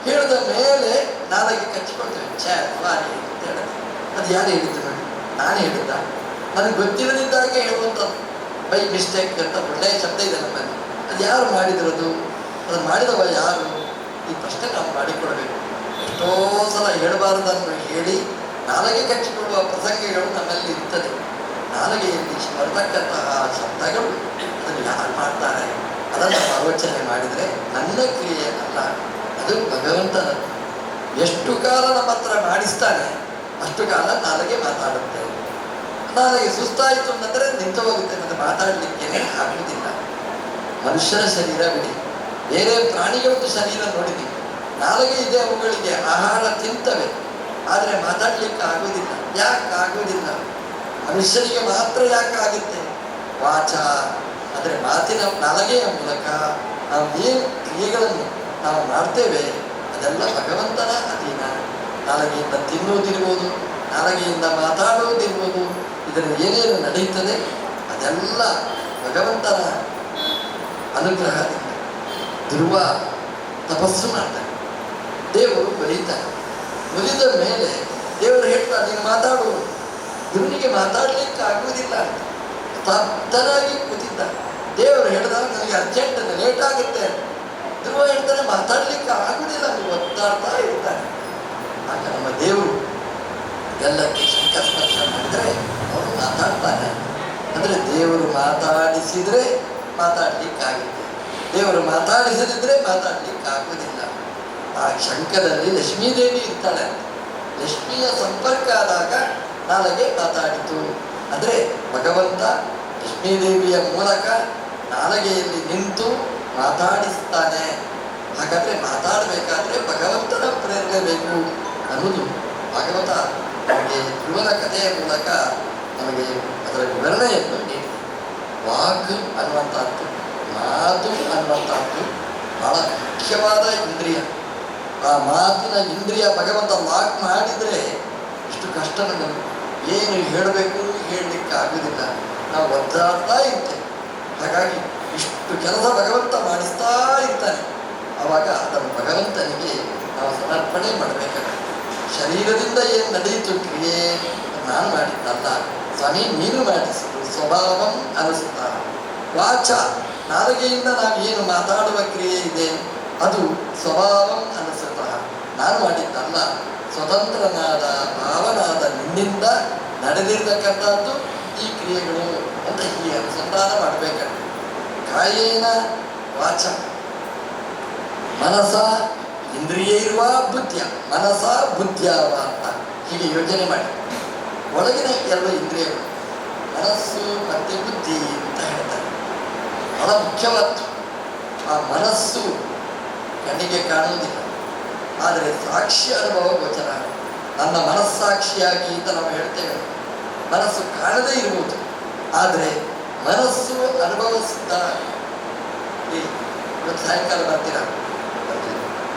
Speaker 1: ಹೇಳಿದ ಮೇಲೆ ನಾಲಿಗೆ ಕಚ್ಚಿಕೊಳ್ತೇವೆ. ವಾರಿ ಅಂತ ಹೇಳುತ್ತೆ. ಅದು ಯಾರು ಹೇಳಿದ್ದು ನೋಡಿ? ನಾನು ಹೇಳಿದ್ದ. ನನಗೆ ಗೊತ್ತಿಲ್ಲದಿದ್ದಾಗೆ ಹೇಳುವಂಥದ್ದು ಬೈ ಮಿಸ್ಟೇಕ್ ಅಂತ ಒಳ್ಳೆಯ ಶಬ್ದ ಇದೆ ನಮ್ಮಲ್ಲಿ. ಅದು ಯಾರು ಮಾಡಿದಿರೋದು? ಅದು ಮಾಡಿದವ ಯಾರು? ಈ ಪ್ರಶ್ನೆ ನಾವು ಮಾಡಿಕೊಳ್ಬೇಕು. ಎಷ್ಟೋ ಸಲ ಹೇಳಬಾರದನ್ನು ಹೇಳಿ ನಾಲಿಗೆ ಕಚ್ಚಿಕೊಳ್ಳುವ ಪ್ರಸಂಗಗಳು ನಮ್ಮಲ್ಲಿ ಇರ್ತದೆ. ನಾಲಿಗೆಯಲ್ಲಿ ಬರ್ತಕ್ಕಂತಹ ಶಬ್ದಗಳು ಅದನ್ನು ಯಾರು ಮಾಡ್ತಾರೆ? ಅದನ್ನು ಆಲೋಚನೆ ಮಾಡಿದರೆ ನನ್ನ ಕ್ರಿಯೆ ಅಲ್ಲ, ಅದು ಭಗವಂತನ. ಎಷ್ಟು ಕಾಲ ನಮ್ಮ ಹತ್ರ ಮಾಡಿಸ್ತಾನೆ ಅಷ್ಟು ಕಾಲ ನಾಲಿಗೆ ಮಾತಾಡುತ್ತೆ. ನಾಲಿಗೆ ಸುಸ್ತಾಯಿತು ಅಂತಂದರೆ ನಿಂತು ಹೋಗುತ್ತೆ, ಮತ್ತು ಮಾತಾಡಲಿಕ್ಕೇನೆ ಆಗುವುದಿಲ್ಲ. ಮನುಷ್ಯನ ಶರೀರ ಬಿಡಿ, ಬೇರೆ ಪ್ರಾಣಿಗಳದ್ದು ಶರೀರ ನೋಡಿದ್ದೀವಿ. ನಾಲಿಗೆ ಇದೆ, ಅವುಗಳಿಗೆ ಆಹಾರ ತಿಂತವೆ, ಆದರೆ ಮಾತಾಡಲಿಕ್ಕೆ ಆಗುವುದಿಲ್ಲ. ಯಾಕೆ ಆಗುವುದಿಲ್ಲ? ಮನುಷ್ಯನಿಗೆ ಮಾತ್ರ ಯಾಕೆ ಆಗುತ್ತೆ? ವಾಚ ಅಂದರೆ ಮಾತಿನ ನಾಲಿಗೆಯ ಮೂಲಕ ನಾವು ಏನು ಕ್ರಿಯೆಗಳನ್ನು ನಾವು ಮಾಡ್ತೇವೆ ಅದೆಲ್ಲ ಭಗವಂತನ ಅಧೀನ. ನಾಲಿಗೆಯಿಂದ ತಿನ್ನುವುದಿರ್ಬೋದು, ನಾಲಿಗೆಯಿಂದ ಮಾತಾಡುವುದಿರ್ಬೋದು, ಇದರಲ್ಲಿ ಏನೇನು ನಡೆಯುತ್ತದೆ ಅದೆಲ್ಲ ಭಗವಂತನ ಅನುಗ್ರಹದಿಂದ. ಧ್ರುವ ತಪಸ್ಸು ಮಾಡ್ತಾನೆ, ದೇವರು ಬರೀತಾನೆ. ಒಲಿದ ಮೇಲೆ ದೇವರು ಹೇಳ್ತಾರೆ, ನೀನು ಮಾತಾಡು. ಧ್ರುವನಿಗೆ ಮಾತಾಡಲಿಕ್ಕೆ ಆಗುವುದಿಲ್ಲ ಅಂತ ಸ್ತಬ್ಧನಾಗಿ ಕೂತಿದ್ದ. ದೇವರು ಹೇಳಿದಾಗ ನನಗೆ ಅರ್ಜೆಂಟ್, ಲೇಟ್ ಆಗುತ್ತೆ. ಧ್ರುವ ಹೇಳ್ತಾನೆ ಮಾತಾಡಲಿಕ್ಕೆ ಆಗುವುದಿಲ್ಲ, ನೀವು ಒತ್ತಾಡ್ತಾ ಇರ್ತಾನೆ. ಆಗ ನಮ್ಮ ದೇವರು ಎಲ್ಲಕ್ಕೆ ಶಂಕಸ್ಪರ್ಶ ಮಾಡಿದರೆ ಅವನು ಮಾತಾಡ್ತಾನೆ. ಅಂದರೆ ದೇವರು ಮಾತಾಡಿಸಿದರೆ ಮಾತಾಡಲಿಕ್ಕಾಗುತ್ತೆ, ದೇವರು ಮಾತಾಡಿಸದಿದ್ರೆ ಮಾತಾಡಲಿಕ್ಕೆ ಆಗುವುದಿಲ್ಲ. ಆ ಶಂಕದಲ್ಲಿ ಲಕ್ಷ್ಮೀದೇವಿ ಇರ್ತಾಳೆ ಅಂತ. ಲಕ್ಷ್ಮಿಯ ಸಂಪರ್ಕ ಆದಾಗ ನಾಲಿಗೆ ಮಾತಾಡಿತು. ಅಂದರೆ ಭಗವಂತ ಲಕ್ಷ್ಮೀದೇವಿಯ ಮೂಲಕ ನಾಲಿಗೆಯಲ್ಲಿ ನಿಂತು ಮಾತಾಡಿಸ್ತಾನೆ. ಹಾಗಾದರೆ ಮಾತಾಡಬೇಕಾದ್ರೆ ಭಗವಂತನ ಪ್ರೇರಣೆ ಬೇಕು ಅನ್ನೋದು ಭಾಗವತ ನಮಗೆ ಧ್ರುವನ ಕಥೆಯ ಮೂಲಕ ನಮಗೆ ಅದರ ವಿವರಣೆಯನ್ನು ನೀಡಿದೆ. ವಾಕ್ ಅನ್ನುವಂಥದ್ದು, ಮಾತು ಅನ್ನುವಂಥದ್ದು ಬಹಳ ಮುಖ್ಯವಾದ ಇಂದ್ರಿಯ. ಆ ಮಾತಿನ ಇಂದ್ರಿಯ ಭಗವಂತ ಲಾಕ್ ಮಾಡಿದರೆ ಇಷ್ಟು ಕಷ್ಟ ನಮಗೆ. ಏನು ಹೇಳಬೇಕು ಹೇಳಲಿಕ್ಕೆ ಆಗುವುದಿಲ್ಲ, ನಾವು ಒದ್ದಾಡ್ತಾ ಇರ್ತೇವೆ. ಹಾಗಾಗಿ ಇಷ್ಟು ಕೆಲಸ ಭಗವಂತ ಮಾಡಿಸ್ತಾ ಇರ್ತಾನೆ. ಆವಾಗ ಅದನ್ನು ಭಗವಂತನಿಗೆ ನಾವು ಸಮರ್ಪಣೆ ಮಾಡಬೇಕಾಗುತ್ತೆ. ಶರೀರದಿಂದ ಏನು ನಡೆಯಿತು ಕ್ರಿಯೆ ನಾನು ಮಾಡಿದ್ದಲ್ಲ ಸ್ವಾಮಿ, ನೀನು ಮಾಡಿಸಿದ್ದು. ಸ್ವಭಾವಂ ಅನುಸುತ್ತ ವಾಚ, ನಾಲಿಗೆಯಿಂದ ನಾವು ಏನು ಮಾತಾಡುವ ಕ್ರಿಯೆ ಇದೆ ಅದು ಸ್ವಭಾವಂ ಅನುಸುತ್ತ, ನಾನು ಮಾಡಿದ್ದಲ್ಲ. ಸ್ವತಂತ್ರನಾದ ಭಾವನಾದ ನಿನ್ನಿಂದ ನಡೆದಿರ್ತಕ್ಕಂಥದ್ದು ಈ ಕ್ರಿಯೆಗಳು ಅಂತ ಹೀಗೆ ಅನುಸಂಧಾನ ಮಾಡಬೇಕಂತ. ಕಾಯೇನ ವಾಚ ಮನಸ ಇಂದ್ರಿಯೈರ್ವ ಬುದ್ಧಿಯ, ಮನಸ ಬುದ್ಧಿಯವ ಅಂತ ಹೀಗೆ ಯೋಚನೆ ಮಾಡಿ. ಒಳಗಿನ ಎರಡು ಇಂದ್ರಿಯಗಳು ಮನಸ್ಸು ಮತ್ತು ಬುದ್ಧಿ ಅಂತ ಹೇಳ್ತಾರೆ. ಬಹಳ ಮುಖ್ಯವಾದ್ದು. ಆ ಮನಸ್ಸು ಕಣ್ಣಿಗೆ ಕಾಣುವುದಿಲ್ಲ, ಆದರೆ ಸಾಕ್ಷಿ ಅನುಭವ ಗೋಚರ. ನನ್ನ ಮನಸ್ಸಾಕ್ಷಿಯಾಗಿ ಅಂತ ನಾವು ಹೇಳ್ತೇವೆ. ಮನಸ್ಸು ಕಾಣದೇ ಇರುವುದು, ಆದರೆ ಮನಸ್ಸು ಅನುಭವಿಸಿದ್ದ. ಇವತ್ತು ಸಾಯಂಕಾಲ ಬರ್ತೀರಾ?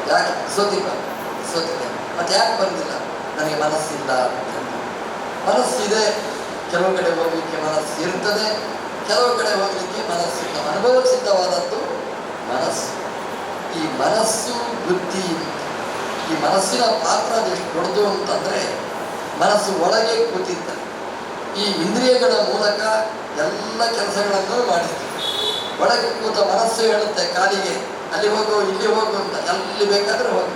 Speaker 1: ಯಾಕೆ ಸೋತಿಲ್ಲ? ಮತ್ತೆ ಯಾಕೆ ಬಂದಿಲ್ಲ? ನನಗೆ ಮನಸ್ಸಿಲ್ಲ. ಮನಸ್ಸಿದೆ, ಕೆಲವು ಕಡೆ ಹೋಗ್ಲಿಕ್ಕೆ ಮನಸ್ಸು ಇರ್ತದೆ, ಕೆಲವು ಕಡೆ ಹೋಗ್ಲಿಕ್ಕೆ ಮನಸ್ಸಿಲ್ಲ. ಅನುಭವ ಸಿದ್ಧವಾದದ್ದು ಮನಸ್ಸು. ಈ ಮನಸ್ಸು ಬುದ್ಧಿ, ಈ ಮನಸ್ಸಿನ ಪಾತ್ರ ಎಷ್ಟು ದೊಡ್ಡದು ಅಂತಂದ್ರೆ, ಮನಸ್ಸು ಒಳಗೆ ಕೂತಿರ್ತದೆ. ಈ ಇಂದ್ರಿಯಗಳ ಮೂಲಕ ಎಲ್ಲ ಕೆಲಸಗಳನ್ನು ಮಾಡಿಸ್ತದೆ. ಒಳಗೆ ಕೂತ ಮನಸ್ಸು ಹೇಳುತ್ತೆ ಕಾಲಿಗೆ, ಅಲ್ಲಿ ಹೋಗು ಇಲ್ಲಿ ಹೋಗು ಅಂತ, ಎಲ್ಲಿ ಬೇಕಾದ್ರೆ ಹೋಗು.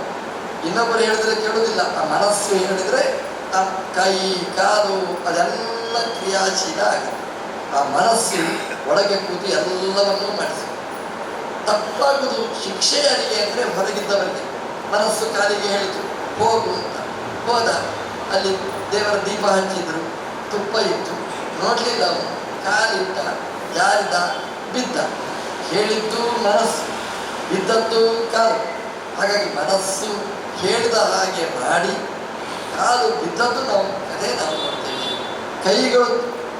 Speaker 1: ಇನ್ನೊಬ್ಬರು ಹೇಳಿದ್ರೆ ಕೇಳುವುದಿಲ್ಲ. ಆ ಮನಸ್ಸು ಹೇಳಿದ್ರೆ ಆ ಕೈ ಕಾಲು ಅದೆಲ್ಲ ಕ್ರಿಯಾಶೀಲ ಆಗಿದೆ. ಆ ಮನಸ್ಸು ಒಳಗೆ ಕೂತು ಎಲ್ಲವನ್ನೂ ಮಾಡಿಸಿ. ತಪ್ಪಾಗುವುದು ಶಿಕ್ಷೆ ಯಾರಿಗೆ ಅಂದರೆ ಹೊರಗಿದ್ದವರಿಗೆ. ಮನಸ್ಸು ಕಾಲಿಗೆ ಹೇಳಿತು ಹೋಗು ಅಂತ, ಹೋದ. ಅಲ್ಲಿ ದೇವರ ದೀಪ ಹಚ್ಚಿದ್ರು, ತುಪ್ಪ ಇತ್ತು, ನೋಡ್ಲಿಲ್ಲ ಅವನು, ಕಾಲಿಟ್ಟ, ಜಾರಿದ, ಬಿದ್ದ. ಹೇಳಿದ್ದು ಮನಸ್ಸು, ಬಿದ್ದದ್ದು ಕಾಲು. ಹಾಗಾಗಿ ಮನಸ್ಸು ಹೇಳಿದ ಹಾಗೆ ಮಾಡಿ, ಕಾಲು ಬಿದ್ದದ್ದು ನಾವು ನೋಡ್ತೇವೆ. ಕೈಗಳು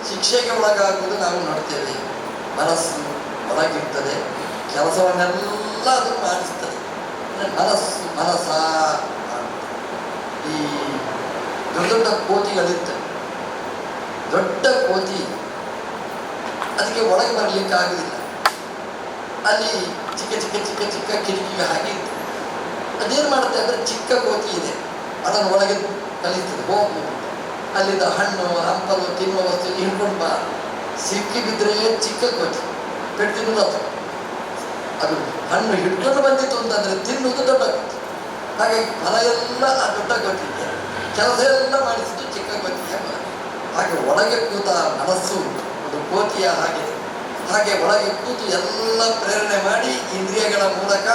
Speaker 1: ಶಿಕ್ಷೆಗೆ ಒಳಗಾಗುವುದು ನಾವು ನೋಡ್ತೇವೆ. ಮನಸ್ಸು ಒಳಗಿರ್ತದೆ, ಕೆಲಸವನ್ನೆಲ್ಲ ಅದು ಮಾಡಿಸ್ತದೆ. ಮನಸ ಈ ದೊಡ್ಡ ದೊಡ್ಡ ಕೋತಿಗಳಿರ್ತವೆ. ದೊಡ್ಡ ಕೋತಿ ಅದಕ್ಕೆ ಒಳಗೆ ಬರಲಿಕ್ಕೆ ಆಗುದಿಲ್ಲ. ಅಲ್ಲಿ ಚಿಕ್ಕ ಚಿಕ್ಕ ಚಿಕ್ಕ ಚಿಕ್ಕ ಕಿಟಕಿಗೆ ಹಾಗೆ ಇರ್ತದೆ. ಅದೇನು ಮಾಡುತ್ತೆ ಅಂದರೆ, ಚಿಕ್ಕ ಕೋತಿ ಇದೆ, ಅದನ್ನು ಒಳಗೆ ಕಲಿಸ್ತದೆ. ಹೋಗು, ಅಲ್ಲಿಂದ ಹಣ್ಣು ಹಂಪಲು ತಿನ್ನುವ ವಸ್ತು ಹಿಡ್ಕೊಂಡು ಬಾ. ಸಿಕ್ಕಿ ಬಿದ್ದರೆ ಚಿಕ್ಕ ಕೋತಿ ಪೆಟ್ಟು ತಿನ್ನುವುದು. ಅದು ಹಣ್ಣು ಹಿಡ್ಕೊಂಡು ಬಂದಿತ್ತು ಅಂತಂದರೆ ತಿನ್ನುವುದು ದೊಡ್ಡ ಕೋತಿ. ಹಾಗಾಗಿ ಫಲ ಎಲ್ಲ ಆ ದೊಡ್ಡ ಕೋತಿಗೆ, ಕೆಲಸ ಎಲ್ಲ ಮಾಡಿಸಿದ್ದು ಚಿಕ್ಕ ಕೋತಿಯ ಫಲ. ಹಾಗೆ ಒಳಗೆ ಕೂತ ಮನಸ್ಸು ಒಂದು ಕೋತಿಯ ಹಾಗೆ. ಹಾಗೆ ಒಳಗೆ ಕೂತು ಎಲ್ಲ ಪ್ರೇರಣೆ ಮಾಡಿ ಇಂದ್ರಿಯಗಳ ಮೂಲಕ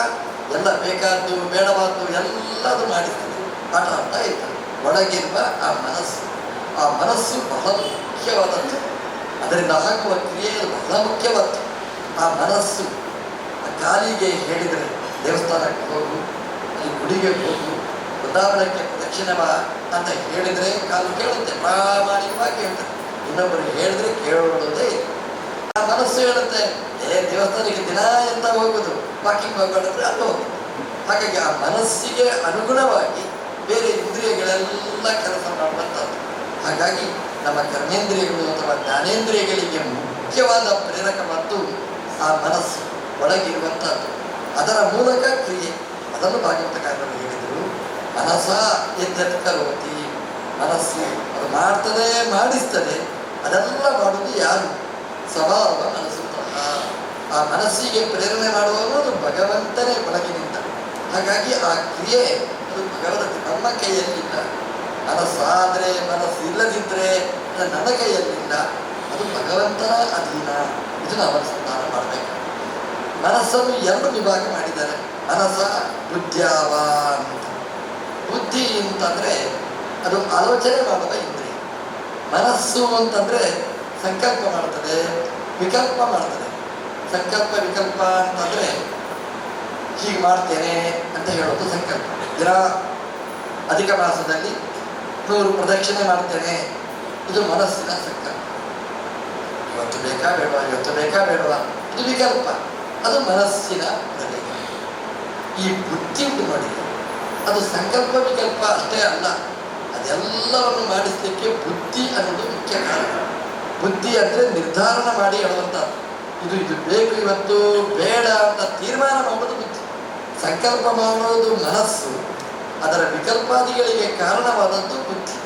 Speaker 1: ಎಲ್ಲ ಬೇಕಾದ್ದು ಬೇಡವಾದ್ದು ಎಲ್ಲದು ಮಾಡಿಸ್ತದೆ, ಆಟ ಆಡ್ತಾ ಇರ್ತದೆ. ಒಳಗಿರುವ ಆ ಮನಸ್ಸು ಬಹಳ ಮುಖ್ಯವಾದದ್ದು. ಅದರಿಂದ ಆಗುವ ಕ್ರಿಯೆ ಬಹಳ ಮುಖ್ಯವಾದ್ದು. ಆ ಮನಸ್ಸು ಕಾಲಿಗೆ ಹೇಳಿದರೆ ದೇವಸ್ಥಾನಕ್ಕೆ ಹೋಗು, ಅಲ್ಲಿ ಗುಡಿಗೆ ಹೋಗು, ವೃಂದಾವನಕ್ಕೆ ಪ್ರದಕ್ಷಿಣೆ ಬಾ ಅಂತ ಹೇಳಿದರೆ ಕಾಲು ಕೇಳುತ್ತೆ, ಪ್ರಾಮಾಣಿಕವಾಗಿ ಹೇಳ್ತಾರೆ. ಇನ್ನೊಬ್ಬರಿಗೆ ಹೇಳಿದ್ರೆ ಕೇಳೋದೇ. ಆ ಮನಸ್ಸು ಹೇಳುತ್ತೆ, ದೇವಸ್ಥಾನಕ್ಕೆ ದಿನ ಎಂತ ಹೋಗುದು, ವಾಕಿಂಗ್ ಹೋಗೋದಂದ್ರೆ ಅಲ್ಲಿ ಹೋಗುದು. ಹಾಗಾಗಿ ಆ ಮನಸ್ಸಿಗೆ ಅನುಗುಣವಾಗಿ ಬೇರೆ ಇಂದ್ರಿಯಗಳೆಲ್ಲ ಕೆಲಸ ಮಾಡುವಂಥದ್ದು. ಹಾಗಾಗಿ ನಮ್ಮ ಕರ್ಮೇಂದ್ರಿಯಗಳು ಅಥವಾ ಜ್ಞಾನೇಂದ್ರಿಯಗಳಿಗೆ ಮುಖ್ಯವಾದ ಪ್ರೇರಕ ಮತ್ತು ಆ ಮನಸ್ಸು ಒಳಗಿರುವಂಥದ್ದು. ಅದರ ಮೂಲಕ ಕ್ರಿಯೆ. ಅದನ್ನು ಭಾಗವತಕಾರರು ಹೇಳಿದರು, ಮನಸ ಎದ್ದೆತ್ಕರೋತಿ. ಮನಸ್ಸು ಅದು ಮಾಡ್ತದೆ, ಮಾಡಿಸ್ತದೆ. ಅದೆಲ್ಲ ಮಾಡುವುದು ಯಾರು? ಸ್ವಭಾವ ಮನಸ್ಸುತ್ತಲ್ಲ. ಆ ಮನಸ್ಸಿಗೆ ಪ್ರೇರಣೆ ಮಾಡುವವನು ಅದು ಭಗವಂತನೇ ಒಳಗಿನಿಂದ. ಹಾಗಾಗಿ ಆ ಕ್ರಿಯೆ ಅದು ಭಗವಂತ ನಮ್ಮ ಕೈಯಲ್ಲಿಲ್ಲ. ಮನಸ್ಸಾದರೆ, ಮನಸ್ಸು ಇಲ್ಲದಿದ್ದರೆ ನನ್ನ ಕೈಯಲ್ಲಿಲ್ಲ. ಅದು ಭಗವಂತನ ಅಧೀನ. ಇದನ್ನು ಅವರ ಸಂಧಾನ ಮಾಡಬೇಕು. ಮನಸ್ಸನ್ನು ಎರಡು ವಿಭಾಗ ಮಾಡಿದ್ದಾರೆ. ಮನಸ್ಸ ಬುದ್ಧ್ಯಾವ ಅಂತ. ಬುದ್ಧಿ ಅಂತಂದರೆ ಅದು ಆಲೋಚನೆ ಮಾಡುವ ಇಂದ್ರಿಯ. ಮನಸ್ಸು ಅಂತಂದರೆ ಸಂಕಲ್ಪ ಮಾಡ್ತದೆ, ವಿಕಲ್ಪ ಮಾಡ್ತದೆ. ಸಂಕಲ್ಪ ವಿಕಲ್ಪ ಅಂತಂದರೆ ಹೀಗೆ ಮಾಡ್ತೇನೆ ಅಂತ ಹೇಳೋದು ಸಂಕಲ್ಪ. ದಿನ ಅಧಿಕ ಮಾಸದಲ್ಲಿ 100 ಪ್ರದಕ್ಷಿಣೆ ಮಾಡ್ತೇನೆ, ಇದು ಮನಸ್ಸಿನ ಸಂಕಲ್ಪ. ಇವತ್ತು ಬೇಕಾ ಬೇಡವಾ, ಇದು ವಿಕಲ್ಪ, ಅದು ಮನಸ್ಸಿನ ನಡೆಗೆ. ಈ ಬುದ್ಧಿ ಉಂಟು ನೋಡಿ, ಅದು ಸಂಕಲ್ಪ ವಿಕಲ್ಪ ಅಷ್ಟೇ ಅಲ್ಲ, ಅದೆಲ್ಲವನ್ನು ಮಾಡಿಸಲಿಕ್ಕೆ ಬುದ್ಧಿ ಅನ್ನೋದು ಮುಖ್ಯ ಕಾರಣ. ಬುದ್ಧಿ ಅಂದರೆ ನಿರ್ಧಾರ ಮಾಡಿ ಹೇಳುವಂಥದ್ದು. ಇದು ಬೇಕು, ಇವತ್ತು ಬೇಡ ಅಂತ ತೀರ್ಮಾನ ಮಾಡೋದು ಬುದ್ಧಿ. ಸಂಕಲ್ಪ ಮಾಡೋದು ಮನಸ್ಸು, ಅದರ ವಿಕಲ್ಪಾದಿಗಳಿಗೆ ಕಾರಣವಾದದ್ದು ಬುದ್ಧಿ.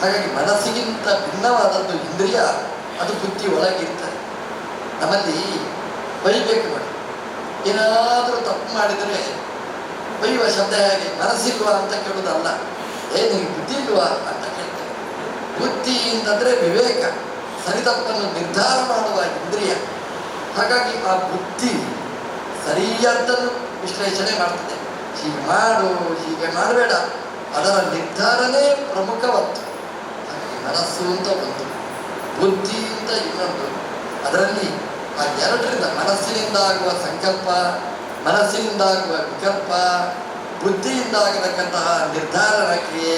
Speaker 1: ಹಾಗಾಗಿ ಮನಸ್ಸಿಗಿಂತ ಭಿನ್ನವಾದದ್ದು ಇಂದ್ರಿಯ, ಅದು ಬುದ್ಧಿ ಒಳಗಿರ್ತದೆ. ನಮ್ಮಲ್ಲಿ ಬೈಬೇಕು ನೋಡಿ, ಏನಾದರೂ ತಪ್ಪು ಮಾಡಿದರೆ ಬೈಯುವ ಶಬ್ದ ಹೇಗೆ, ಮನಸ್ಸಿಲ್ವಾ ಅಂತ ಕೇಳೋದಲ್ಲ, ನಿನಗೆ ಬುದ್ಧಿ ಇಲ್ವಾ ಅಂತ ಕೇಳ್ತೇವೆ. ಬುದ್ಧಿ ಅಂತಂದರೆ ವಿವೇಕ, ಸರಿತಪ್ಪನ್ನು ನಿರ್ಧಾರ ಮಾಡುವ ಇಂದ್ರಿಯ. ಹಾಗಾಗಿ ಆ ಬುದ್ಧಿ ಸರಿಯಾದ್ದನ್ನು ವಿಶ್ಲೇಷಣೆ ಮಾಡ್ತದೆ. ಹೀಗೆ ಮಾಡು, ಹೀಗೆ ಮಾಡಬೇಡ, ಅದರ ನಿರ್ಧಾರನೇ ಪ್ರಮುಖವತ್ತು. ಹಾಗಾಗಿ ಮನಸ್ಸು ಅಂತ ಒಂದು, ಬುದ್ಧಿ ಅಂತ ಇನ್ನೊಂದು. ಅದರಲ್ಲಿ ಆ ಎರಡರಿಂದ ಮನಸ್ಸಿನಿಂದ ಆಗುವ ಸಂಕಲ್ಪ, ಮನಸ್ಸಿನಿಂದ ಆಗುವ ವಿಕಲ್ಪ, ಬುದ್ಧಿಯಿಂದ ಆಗತಕ್ಕಂತಹ ನಿರ್ಧಾರ ಕ್ರಿಯೆ,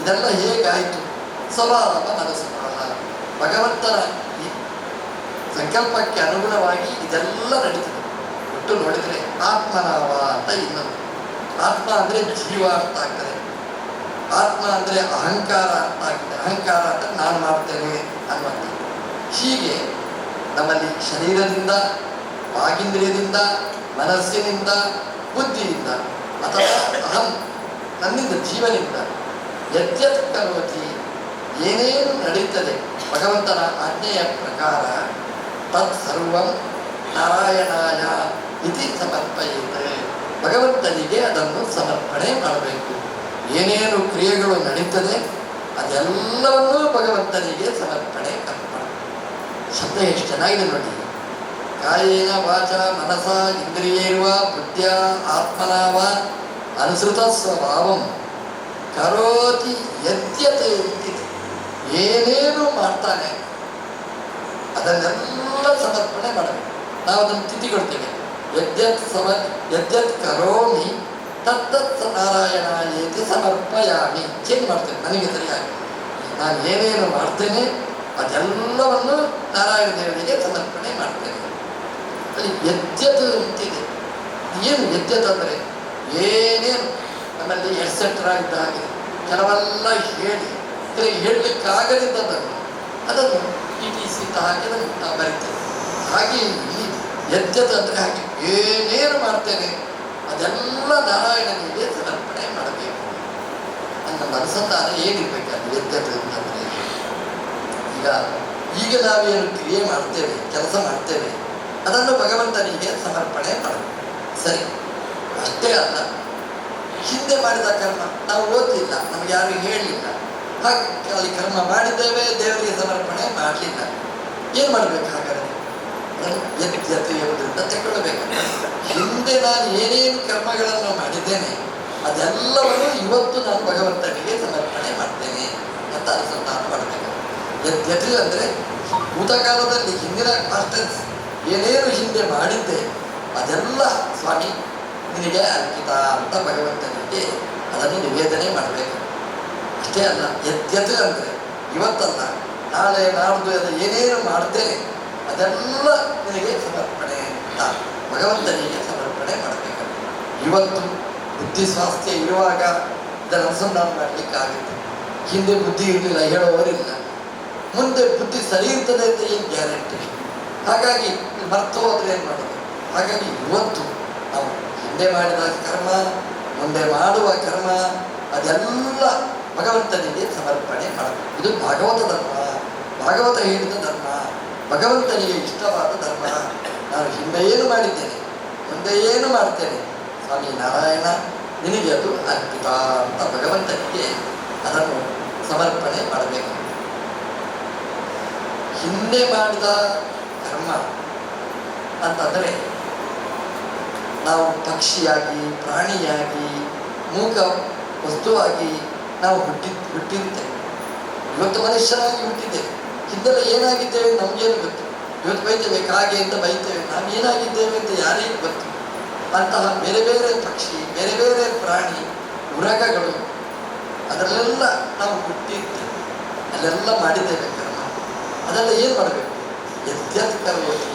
Speaker 1: ಇದೆಲ್ಲ ಹೇಗಾಯಿತು? ಸ್ವಭಾವ ಮನಸ್ಸು ಭಗವಂತನ ಈ ಸಂಕಲ್ಪಕ್ಕೆ ಅನುಗುಣವಾಗಿ ಇದೆಲ್ಲ ನಡೀತದೆ. ಒಟ್ಟು ನೋಡಿದರೆ ಆತ್ಮನಾವ ಅಂತ ಇನ್ನೊಂದು. ಆತ್ಮ ಅಂದರೆ ಜೀವ ಅಂತ ಆಗ್ತದೆ, ಆತ್ಮ ಅಂದರೆ ಅಹಂಕಾರ ಅಂತ ಆಗ್ತದೆ. ಅಹಂಕಾರ ಅಂತ ನಾನು ಮಾಡ್ತೇನೆ ಅನ್ನುವಂಥ. ಹೀಗೆ ನಮ್ಮಲ್ಲಿ ಶರೀರದಿಂದ, ವಾಗೀಂದ್ರಿಯದಿಂದ, ಮನಸ್ಸಿನಿಂದ, ಬುದ್ಧಿಯಿಂದ ಅಥವಾ ಅಹಂ ನನ್ನಿಂದ ಜೀವನಿಂದ ಯದ್ಯತ್ ಕರೋತಿ, ಏನೇನು ನಡೀತದೆ ಭಗವಂತನ ಆಜ್ಞೆಯ ಪ್ರಕಾರ, ತತ್ ಸರ್ವಂ ನಾರಾಯಣಾಯ ಇತಿ ಸಮರ್ಪಯತೆ, ಭಗವಂತನಿಗೆ ಅದನ್ನು ಸಮರ್ಪಣೆ ಮಾಡಬೇಕು. ಏನೇನು ಕ್ರಿಯೆಗಳು ನಡೀತದೆ ಅದೆಲ್ಲವನ್ನೂ ಭಗವಂತನಿಗೆ ಸಮರ್ಪಣೆ ಅರ್ಪಣೆ. ಶಬ್ದ ಎಷ್ಟು ಚೆನ್ನಾಗಿದೆ ನೋಡಿ. ಕಾಯೇನ ವಾಚ ಮನಸ ಇಂದ್ರಿಯೇರ್ವ ಬುದ್ಧಿಯ ಆತ್ಮನಾವ ಅನುಸೃತ ಸ್ವಭಾವಂ ಕರೋತಿ ಯದ್ಯತೆ ಅಂತಿದೆ. ಏನೇನು ಮಾಡ್ತಾನೆ ಅದನ್ನೆಲ್ಲ ಸಮರ್ಪಣೆ ಮಾಡಬೇಕು. ನಾವು ಅದನ್ನು ತಿಥಿ ಕೊಡ್ತೇವೆ. ಯದ್ಯತ್ ಕರೋಮಿ ತತ್ತತ್ ನಾರಾಯಣಾಯೇತಿ ಸಮರ್ಪಯಾಮಿ. ಚೇಂಜ್ ಮಾಡ್ತೇನೆ ನನಗೆ ಸರಿಯಾಗಿ. ನಾನು ಏನೇನು ಮಾಡ್ತೇನೆ ಅದೆಲ್ಲವನ್ನು ನಾರಾಯಣ ದೇವರಿಗೆ ಸಮರ್ಪಣೆ ಮಾಡ್ತೇನೆ. ಅಲ್ಲಿ ಯದ್ಯತ್ ಅಂತಿದೆ. ಏನು ಯದ್ಯತ್ ಅಂದರೆ ಏನೇನು ನಮ್ಮಲ್ಲಿ ಎಟ್ಸೆಟ್ರಾ ಇದ್ದ ಹಾಗೆ ಕೆಲವೆಲ್ಲ ಹೇಳಿ ಹೇಳಲಿಕ್ಕಾಗದಿದ್ದದನ್ನು ಅದನ್ನು TTC ಹಾಗೆ ನಾವು ಬರಿತೇವೆ. ಹಾಗೆ ಇಲ್ಲಿ ಯದ್ಯತ್ ಅಂದರೆ ಹಾಗೆ ಏನೇನು ಮಾಡ್ತೇನೆ ಅದೆಲ್ಲ ನಾರಾಯಣನಿಗೆ ಸಮರ್ಪಣೆ ಮಾಡಬೇಕು. ನನ್ನ ಮನಸ್ಸಂತಾನ ಹೇಗಿರ್ಬೇಕಂದ್ರೆ ಯದ್ಯತ್ ಅಂತಂದರೆ, ಈಗ ನಾವೇನು ಕ್ರಿಯೆ ಮಾಡ್ತೇವೆ, ಕೆಲಸ ಮಾಡ್ತೇವೆ, ಅದನ್ನು ಭಗವಂತನಿಗೆ ಸಮರ್ಪಣೆ ಮಾಡಬೇಕು. ಸರಿ, ಅಷ್ಟೇ ಅಲ್ಲ, ಹಿಂದೆ ಮಾಡಿದ ಕರ್ಮ ನಾವು ಓದಲಿಲ್ಲ, ನಮ್ಗೆ ಯಾರು ಹೇಳಲಿಲ್ಲ, ಹಾಗೆ ಅಲ್ಲಿ ಕರ್ಮ ಮಾಡಿದ್ದೇವೆ, ದೇವರಿಗೆ ಸಮರ್ಪಣೆ ಮಾಡಲಿಲ್ಲ. ಏನು ಮಾಡಬೇಕು? ಹಾಗಾದರೆ ಯದ್ಯತೆ ಎಂಬುದರಿಂದ ತೆಕ್ಕೊಳ್ಳಬೇಕು. ಹಿಂದೆ ನಾನು ಏನೇನು ಕರ್ಮಗಳನ್ನು ಮಾಡಿದ್ದೇನೆ ಅದೆಲ್ಲವನ್ನು ಇವತ್ತು ನಾನು ಭಗವಂತನಿಗೆ ಸಮರ್ಪಣೆ ಮಾಡ್ತೇನೆ ಅಂತ ಅನುಸಂಧಾನ ಮಾಡಬೇಕು. ಯದ್ಯತೆ ಅಂದರೆ ಭೂತಕಾಲದಲ್ಲಿ ಹಿಂದಿನ ಕಾನ್ಸ್ಟೆನ್ಸ್ ಏನೇನು ಹಿಂದೆ ಮಾಡಿದ್ದೆ ಅದೆಲ್ಲ ಸ್ವಾಮಿ ನಿನಗೆ ಅರ್ಪಿತ ಅಂತ ಭಗವಂತನಿಗೆ ಅದನ್ನು ನಿವೇದನೆ ಮಾಡಬೇಕು. ಅಷ್ಟೇ ಅಲ್ಲ, ಯದ್ಯತೆ ಅಂದರೆ ಇವತ್ತಲ್ಲ, ನಾಳೆ ನಾಡ್ದು ಅದು ಏನೇನು ಮಾಡ್ತೇನೆ ಅದೆಲ್ಲ ನಿನಗೆ ಸಮರ್ಪಣೆ ಅಂತ ಭಗವಂತನಿಗೆ ಸಮರ್ಪಣೆ ಮಾಡಬೇಕು. ಇವತ್ತು ಬುದ್ಧಿ ಸ್ವಾಸ್ಥ್ಯ ಇರುವಾಗ ಇದನ್ನು ಅನುಸಂಧಾನ ಮಾಡಲಿಕ್ಕಾಗುತ್ತೆ. ಹಿಂದೆ ಬುದ್ಧಿ ಇರಲಿಲ್ಲ, ಹೇಳೋವರಿಲ್ಲ. ಮುಂದೆ ಬುದ್ಧಿ ಸರಿ ಇರ್ತದೆ ಅಂತ ಏನು ಗ್ಯಾರಂಟಿ? ಹಾಗಾಗಿ ಮರ್ತು ಹೋದ್ರೆ ಏನು ಮಾಡೋದು? ಹಾಗಾಗಿ ಇವತ್ತು ನಾವು ಹಿಂದೆ ಮಾಡಿದ ಕರ್ಮ, ಮುಂದೆ ಮಾಡುವ ಕರ್ಮ ಅದೆಲ್ಲ ಭಗವಂತನಿಗೆ ಸಮರ್ಪಣೆ ಮಾಡಬೇಕು. ಇದು ಭಾಗವತ ಧರ್ಮ, ಭಾಗವತ ಹೇಳಿದ ಧರ್ಮ, ಭಗವಂತನಿಗೆ ಇಷ್ಟವಾದ ಧರ್ಮ. ನಾನು ಹಿಂದೆ ಏನು ಮಾಡಿದ್ದೇನೆ, ಮುಂದೆ ಏನು ಮಾಡ್ತೇನೆ, ಸ್ವಾಮಿ ನಾರಾಯಣ ನಿನಗೆ ಅದು ಅರ್ಪಿತ ಅಂತ ಭಗವಂತನಿಗೆ ಅದನ್ನು ಸಮರ್ಪಣೆ ಮಾಡಬೇಕು. ಹಿಂದೆ ಮಾಡಿದ ಕರ್ಮ ಅಂತಂದರೆ ನಾವು ಪಕ್ಷಿಯಾಗಿ, ಪ್ರಾಣಿಯಾಗಿ, ಮೂಕ ವಸ್ತುವಾಗಿ ನಾವು ಹುಟ್ಟಿರ್ತೇವೆ. ಇವತ್ತು ಮನುಷ್ಯರಾಗಿ ಹುಟ್ಟಿದ್ದೇವೆ. ಹಿಂದೆಲ್ಲ ಏನಾಗಿದ್ದೇವೆ ನಮಗೇನು ಗೊತ್ತು? ಇವತ್ತು ಬೈತೇವೆ, ಕಾಗೆ ಅಂತ ಬೈತೇವೆ, ನಾವು ಏನಾಗಿದ್ದೇವೆ ಅಂತ ಯಾರಿಗೂ ಗೊತ್ತು? ಅಂತಹ ಬೇರೆ ಬೇರೆ ಪಕ್ಷಿ, ಬೇರೆ ಬೇರೆ ಪ್ರಾಣಿ, ಮೃಗಗಳು, ಅದರಲ್ಲೆಲ್ಲ ನಾವು ಹುಟ್ಟಿರ್ತೇವೆ. ಅಲ್ಲೆಲ್ಲ ಮಾಡಿದ್ದೇವೆ ಕರ್ಮ. ಅದೆಲ್ಲ ಏನು ಮಾಡಬೇಕು? ಯದ್ಯತ್ ಕರೋತಿ,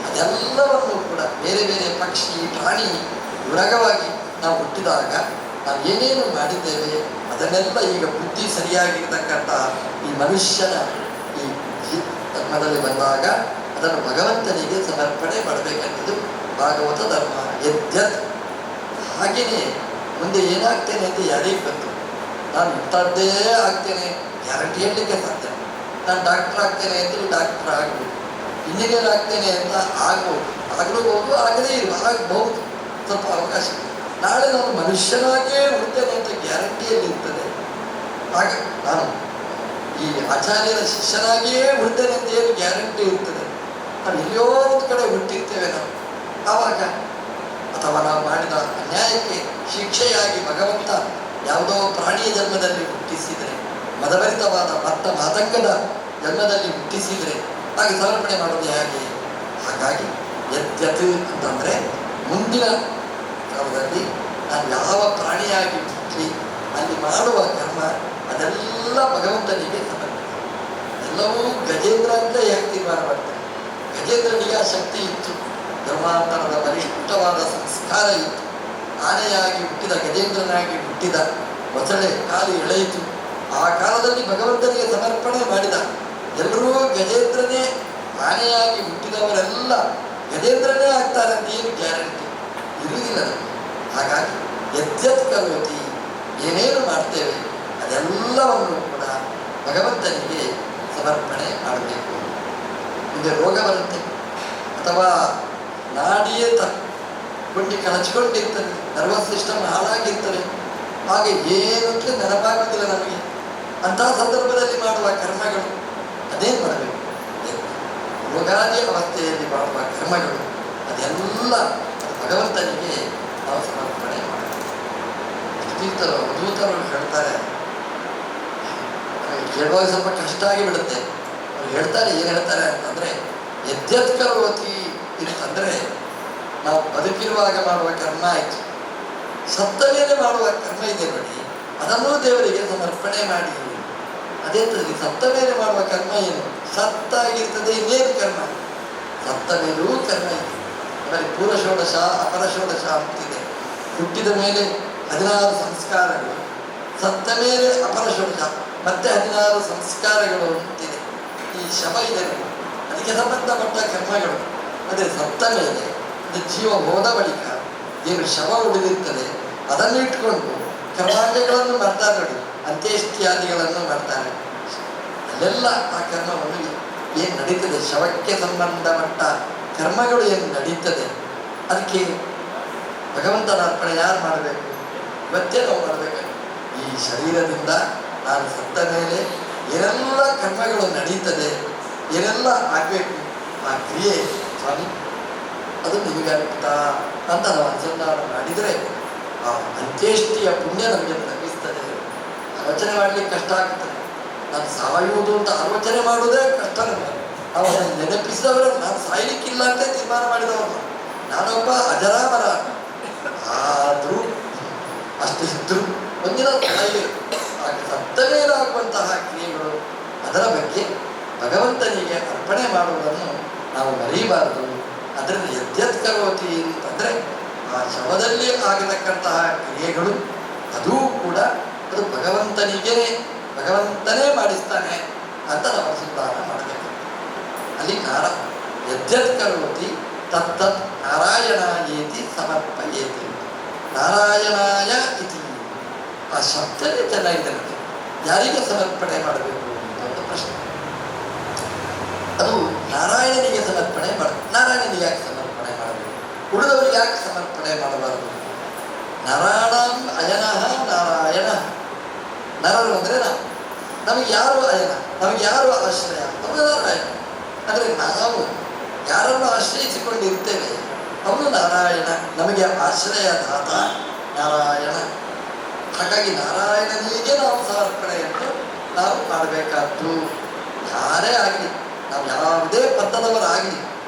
Speaker 1: ಅದೆಲ್ಲವನ್ನು ಕೂಡ ಬೇರೆ ಬೇರೆ ಪಕ್ಷಿ, ಪ್ರಾಣಿ, ಮೃಗವಾಗಿ ನಾವು ಹುಟ್ಟಿದಾಗ ನಾವು ಏನೇನು ಮಾಡಿದ್ದೇವೆ ಅದನ್ನೆಲ್ಲ ಈಗ ಬುದ್ಧಿ ಸರಿಯಾಗಿರ್ತಕ್ಕಂಥ ಈ ಮನುಷ್ಯನ ಈ ಧರ್ಮದಲ್ಲಿ ಬಂದಾಗ ಅದನ್ನು ಭಗವಂತನಿಗೆ ಸಮರ್ಪಣೆ ಮಾಡಬೇಕಂಥದ್ದು ಭಾಗವತ ಧರ್ಮ. ಯದ್ಯತ್ ಹಾಗೆಯೇ ಮುಂದೆ ಏನಾಗ್ತೇನೆ ಅಂತ ಯಾರಿಗೆ ಗೊತ್ತು? ನಾನು ಇಂಥದ್ದೇ ಆಗ್ತೇನೆ ಗ್ಯಾರಂಟಿ ಹೇಳಲಿಕ್ಕೆ ಸಾಧ್ಯ. ನಾನು ಡಾಕ್ಟರ್ ಆಗ್ತೇನೆ ಅಂತೇಳಿ ಡಾಕ್ಟರ್ ಆಗ್ಬೋದು, ಇಂಜಿನಿಯರ್ ಆಗ್ತೇನೆ ಅಂತ ಆಗ್ಬೋದು, ಆಗಲೂಬಹುದು, ಆಗದೇ ಇರುವ ಆಗಬಹುದು, ಸ್ವಲ್ಪ ಅವಕಾಶ. ನಾಳೆ ನಾನು ಮನುಷ್ಯನಾಗಿಯೇ ಉಳಿತೇನೆ ಅಂತ ಗ್ಯಾರಂಟಿಯಲ್ಲಿ ಇರ್ತದೆ. ಹಾಗೆ ನಾನು ಈ ಆಚಾರ್ಯರ ಶಿಷ್ಯನಾಗಿಯೇ ಉಳಿತೇನೆ ಅಂತ ಏನು ಗ್ಯಾರಂಟಿ ಇರ್ತದೆ? ನಾವು ಎಲ್ಲಿಯೋ ಒಂದು ಕಡೆ ಹುಟ್ಟಿರ್ತೇವೆ ನಾವು. ಆವಾಗ ಅಥವಾ ನಾವು ಮಾಡಿದ ಅನ್ಯಾಯಕ್ಕೆ ಶಿಕ್ಷೆಯಾಗಿ ಭಗವಂತ ಯಾವುದೋ ಪ್ರಾಣಿಯ ಜನ್ಮದಲ್ಲಿ ಹುಟ್ಟಿಸಿದರೆ, ಮದಭರಿತವಾದ ಮಾತಂಗದ ಜನ್ಮದಲ್ಲಿ ಹುಟ್ಟಿಸಿದರೆ ಹಾಗೆ ಸಮರ್ಪಣೆ ಮಾಡೋದು ಹೇಗೆ? ಹಾಗಾಗಿ ಯದ್ಯತ್ ಅಂತಂದರೆ ಮುಂದಿನ ಕಾಲದಲ್ಲಿ ನಾನು ಯಾವ ಪ್ರಾಣಿಯಾಗಿ ಹುಟ್ಟಿ ಅಲ್ಲಿ ಮಾಡುವ ಕರ್ಮ ಅದೆಲ್ಲ ಭಗವಂತನಿಗೆ ಸಮರ್ಪಣೆ. ಎಲ್ಲವೂ ಗಜೇಂದ್ರ ಅಂತ ಯಾಕೆ ತೀರ್ಮಾನ ಮಾಡ್ತಾರೆ? ಗಜೇಂದ್ರನಿಗೆ ಆ ಶಕ್ತಿ ಇತ್ತು, ಧರ್ಮಾಂತರದ ಬಲಿಷ್ಠವಾದ ಸಂಸ್ಕಾರ ಇತ್ತು. ಆನೆಯಾಗಿ ಹುಟ್ಟಿದ ಗಜೇಂದ್ರನಾಗಿ ಹುಟ್ಟಿದ ಮೊಸಳೆ ಕಾಲು ಎಳೆಯಿತು. ಆ ಕಾಲದಲ್ಲಿ ಭಗವಂತನಿಗೆ ಸಮರ್ಪಣೆ ಮಾಡಿದ ಎಲ್ಲರೂ ಗಜೇಂದ್ರನೇ, ಆನೆಯಾಗಿ ಹುಟ್ಟಿದವರೆಲ್ಲ ಗಜೇಂದ್ರನೇ ಆಗ್ತಾರೆ ಅಂತ ಏನು ಗ್ಯಾರಂಟಿ ಇರುವುದಿಲ್ಲ ನಮಗೆ. ಹಾಗಾಗಿ ಯದ್ಯತ್ ಕರೋತಿ, ಏನೇನು ಮಾಡ್ತೇವೆ ಅದೆಲ್ಲವನ್ನು ಕೂಡ ಭಗವಂತನಿಗೆ ಸಮರ್ಪಣೆ ಮಾಡಬೇಕು. ಮುಂದೆ ರೋಗ ಬರುತ್ತೆ ಅಥವಾ ನಾಡಿಯೇ ಕೊಂಡಿ ಕಳಚಿಕೊಂಡಿರ್ತದೆ, ನರ್ವಸ್ ಸಿಸ್ಟಮ್ ಹಾಳಾಗಿರ್ತದೆ, ಹಾಗೆ ಏನಂತಲೇ ನೆನಪಾಗುವುದಿಲ್ಲ ನಮಗೆ. ಅಂತಹ ಸಂದರ್ಭದಲ್ಲಿ ಮಾಡುವ ಕರ್ಮಗಳು ಅದೇನು ಮಾಡಬೇಕು? ರೋಗಾದಿ ಅವಸ್ಥೆಯಲ್ಲಿ ಮಾಡುವ ಕರ್ಮಗಳು ಅದೆಲ್ಲ ಭಗವಂತನಿಗೆ ನಾವು ಸಮರ್ಪಣೆ ಮಾಡಬೇಕು. ತೀರ್ಥರು ಅವಧೂತರು ಹೇಳ್ತಾರೆ, ಕೇಳುವಾಗ ಸ್ವಲ್ಪ ಕಷ್ಟ ಆಗಿ ಬಿಡುತ್ತೆ. ಅವ್ರು ಹೇಳ್ತಾರೆ, ಏನು ಹೇಳ್ತಾರೆ ಅಂತಂದರೆ, ಯದ್ಯತ್ ಕರೋತಿ ಅಂತಂದರೆ ನಾವು ಬದುಕಿರುವಾಗ ಮಾಡುವ ಕರ್ಮ ಆಯಿತು, ಸತ್ತ ಮೇಲೆ ಮಾಡುವ ಕರ್ಮ ಇದೆ ನೋಡಿ, ಅದನ್ನೂ ದೇವರಿಗೆ ಸಮರ್ಪಣೆ ಮಾಡಿ. ಅದೇ ಸತ್ತ ಮೇಲೆ ಮಾಡುವ ಕರ್ಮ ಏನು? ಸತ್ತಾಗಿರ್ತದೆ, ಇನ್ನೇನು ಕರ್ಮ? ಸತ್ತ ಮೇಲೂ ಕರ್ಮ ಇದೆ. ಆಮೇಲೆ ಪೂರ್ವ ಷೋಡಶ ಅಪರ ಷೋಡಶ ಅಂತಿದೆ. ಹುಟ್ಟಿದ ಮೇಲೆ 16 ಸಂಸ್ಕಾರಗಳು, ಸತ್ತ ಮೇಲೆ ಅಪರ ಷೋಡಶ ಮತ್ತೆ 16 ಸಂಸ್ಕಾರಗಳು ಅಂತಿದೆ. ಈ ಶವ ಇದೆ, ಅದಕ್ಕೆ ಸಂಬಂಧಪಟ್ಟ ಕರ್ಮಗಳು. ಅದೇ ಸತ್ತ ಮೇಲೆ ಜೀವ ಹೋದ ಬಳಿಕ ಏನು ಶವ ಉಳಿದಿರ್ತದೆ ಅದನ್ನು ಇಟ್ಕೊಂಡು ಕರ್ಮಾಂಗಗಳನ್ನು ಮಾಡ್ತಾರೆ ನೋಡಿ, ಅಂತ್ಯೇಷ್ಟಿಯಾದಿಗಳನ್ನು ಮಾಡ್ತಾರೆ. ಅಲ್ಲೆಲ್ಲ ಆ ಕರ್ಮವನ್ನು ಏನು ನಡೀತದೆ, ಶವಕ್ಕೆ ಸಂಬಂಧಪಟ್ಟ ಕರ್ಮಗಳು ಏನು ನಡೀತದೆ, ಅದಕ್ಕೆ ಭಗವಂತನ ಅರ್ಪಣೆ ಯಾರು ಮಾಡಬೇಕು? ಇವತ್ತೇ ನಾವು ಮಾಡಬೇಕು. ಈ ಶರೀರದಿಂದ ನಾನು ಸತ್ತ ಮೇಲೆ ಏನೆಲ್ಲ ಕರ್ಮಗಳು ನಡೀತದೆ, ಏನೆಲ್ಲ ಆಗಬೇಕು, ಆ ಕ್ರಿಯೆ ಸ್ವಾಮಿ ಅದು ನಿಮಗರ್ಪಿತ ಅಂತ ನಾವು ಅನುಸಂಧಾನ ಮಾಡಿದರೆ ಆ ಅಂತ್ಯೇಷ್ಟಿಯ ಪುಣ್ಯ ನಮಗೆ ಲಭಿಸ್ತದೆ. ಆಲೋಚನೆ ಮಾಡಲಿಕ್ಕೆ ಕಷ್ಟ ಆಗ್ತದೆ. ನಾನು ಸಾಯುವುದು ಅಂತ ಆಲೋಚನೆ ಮಾಡುವುದೇ ಕಷ್ಟ ನಮಗೆ. ನಾವು ಅದನ್ನು ನೆನಪಿಸಿದವರು ನಾನು ಸಾಯಲಿಕ್ಕಿಲ್ಲ ಅಂತ ತೀರ್ಮಾನ ಮಾಡಿದವರು. ನಾನೊಬ್ಬ ಅಜರಾಮರ, ಆದರೂ ಅಷ್ಟು ಇದ್ದರೂ ಒಂದಿನ ಸಾಯಬೇಕು. ಹಾಗೆ ಸತ್ತ ಮೇಲಾಗುವಂತಹ ಕ್ರಿಯೆಗಳು, ಅದರ ಬಗ್ಗೆ ಭಗವಂತನಿಗೆ ಅರ್ಪಣೆ ಮಾಡುವುದನ್ನು ನಾವು ಮರೀಬಾರದು. ಅದರಿಂದ ಯದ್ಯತ್ ಕರೋತಿ ಅಂತಂದರೆ ಆ ಶವದಲ್ಲಿ ಆಗಿರತಕ್ಕಂತಹ ಕ್ರಿಯೆಗಳು ಅದೂ ಕೂಡ ಅದು ಭಗವಂತನೇ ಮಾಡಿಸ್ತಾನೆ ಅಂತ ನಾವು ಅನುಸಂಧಾನ ಮಾಡಬೇಕು. ಅಲ್ಲಿ ಯದ್ಯತ್ ಕರೋತಿ ತತ್ತತ್ ನಾರಾಯಣಾಯೇತಿ ಸಮರ್ಪಯೇತಿ. ನಾರಾಯಣಾಯ ಇತಿ ಆ ಶಬ್ದನೇ ಚೆನ್ನಾಗಿದೆ. ನಮಗೆ ಯಾರಿಗೆ ಸಮರ್ಪಣೆ ಮಾಡಬೇಕು ಅಂತ ಒಂದು ಪ್ರಶ್ನೆ. ಅದು ನಾರಾಯಣನಿಗೆ ಸಮರ್ಪಣೆ ಮಾಡಬೇಕು. ನಾರಾಯಣನಿಗೆ ಯಾಕೆ ಸಮರ್ಪಣೆ ಮಾಡಬೇಕು? ಉಳಿದವರಿಗೆ ಯಾಕೆ ಸಮರ್ಪಣೆ ಮಾಡಬಾರದು? ನರಾಣಂ ಅಯನಃ ನಾರಾಯಣ. ನರರು ಅಂದರೆ ನಮಗೆ ಯಾರು ಅಯನ, ನಮಗೆ ಯಾರು ಆಶ್ರಯ? ಅವನು ನಾರಾಯಣ. ಅಂದರೆ ನಾವು ಯಾರನ್ನು ಆಶ್ರಯಿಸಿಕೊಂಡಿರ್ತೇವೆ ಅವನು ನಾರಾಯಣ, ನಮಗೆ ಆಶ್ರಯದಾತ ನಾರಾಯಣ. ಹಾಗಾಗಿ ನಾರಾಯಣನಿಗೆ ನಾವು ಸಮರ್ಪಣೆಯನ್ನು ನಾವು ಮಾಡಬೇಕಾದ್ದು. ಯಾರೇ ಆಗಲಿ, ನಾವು ಯಾವುದೇ ಪಂಥದವರಾಗಲಿ,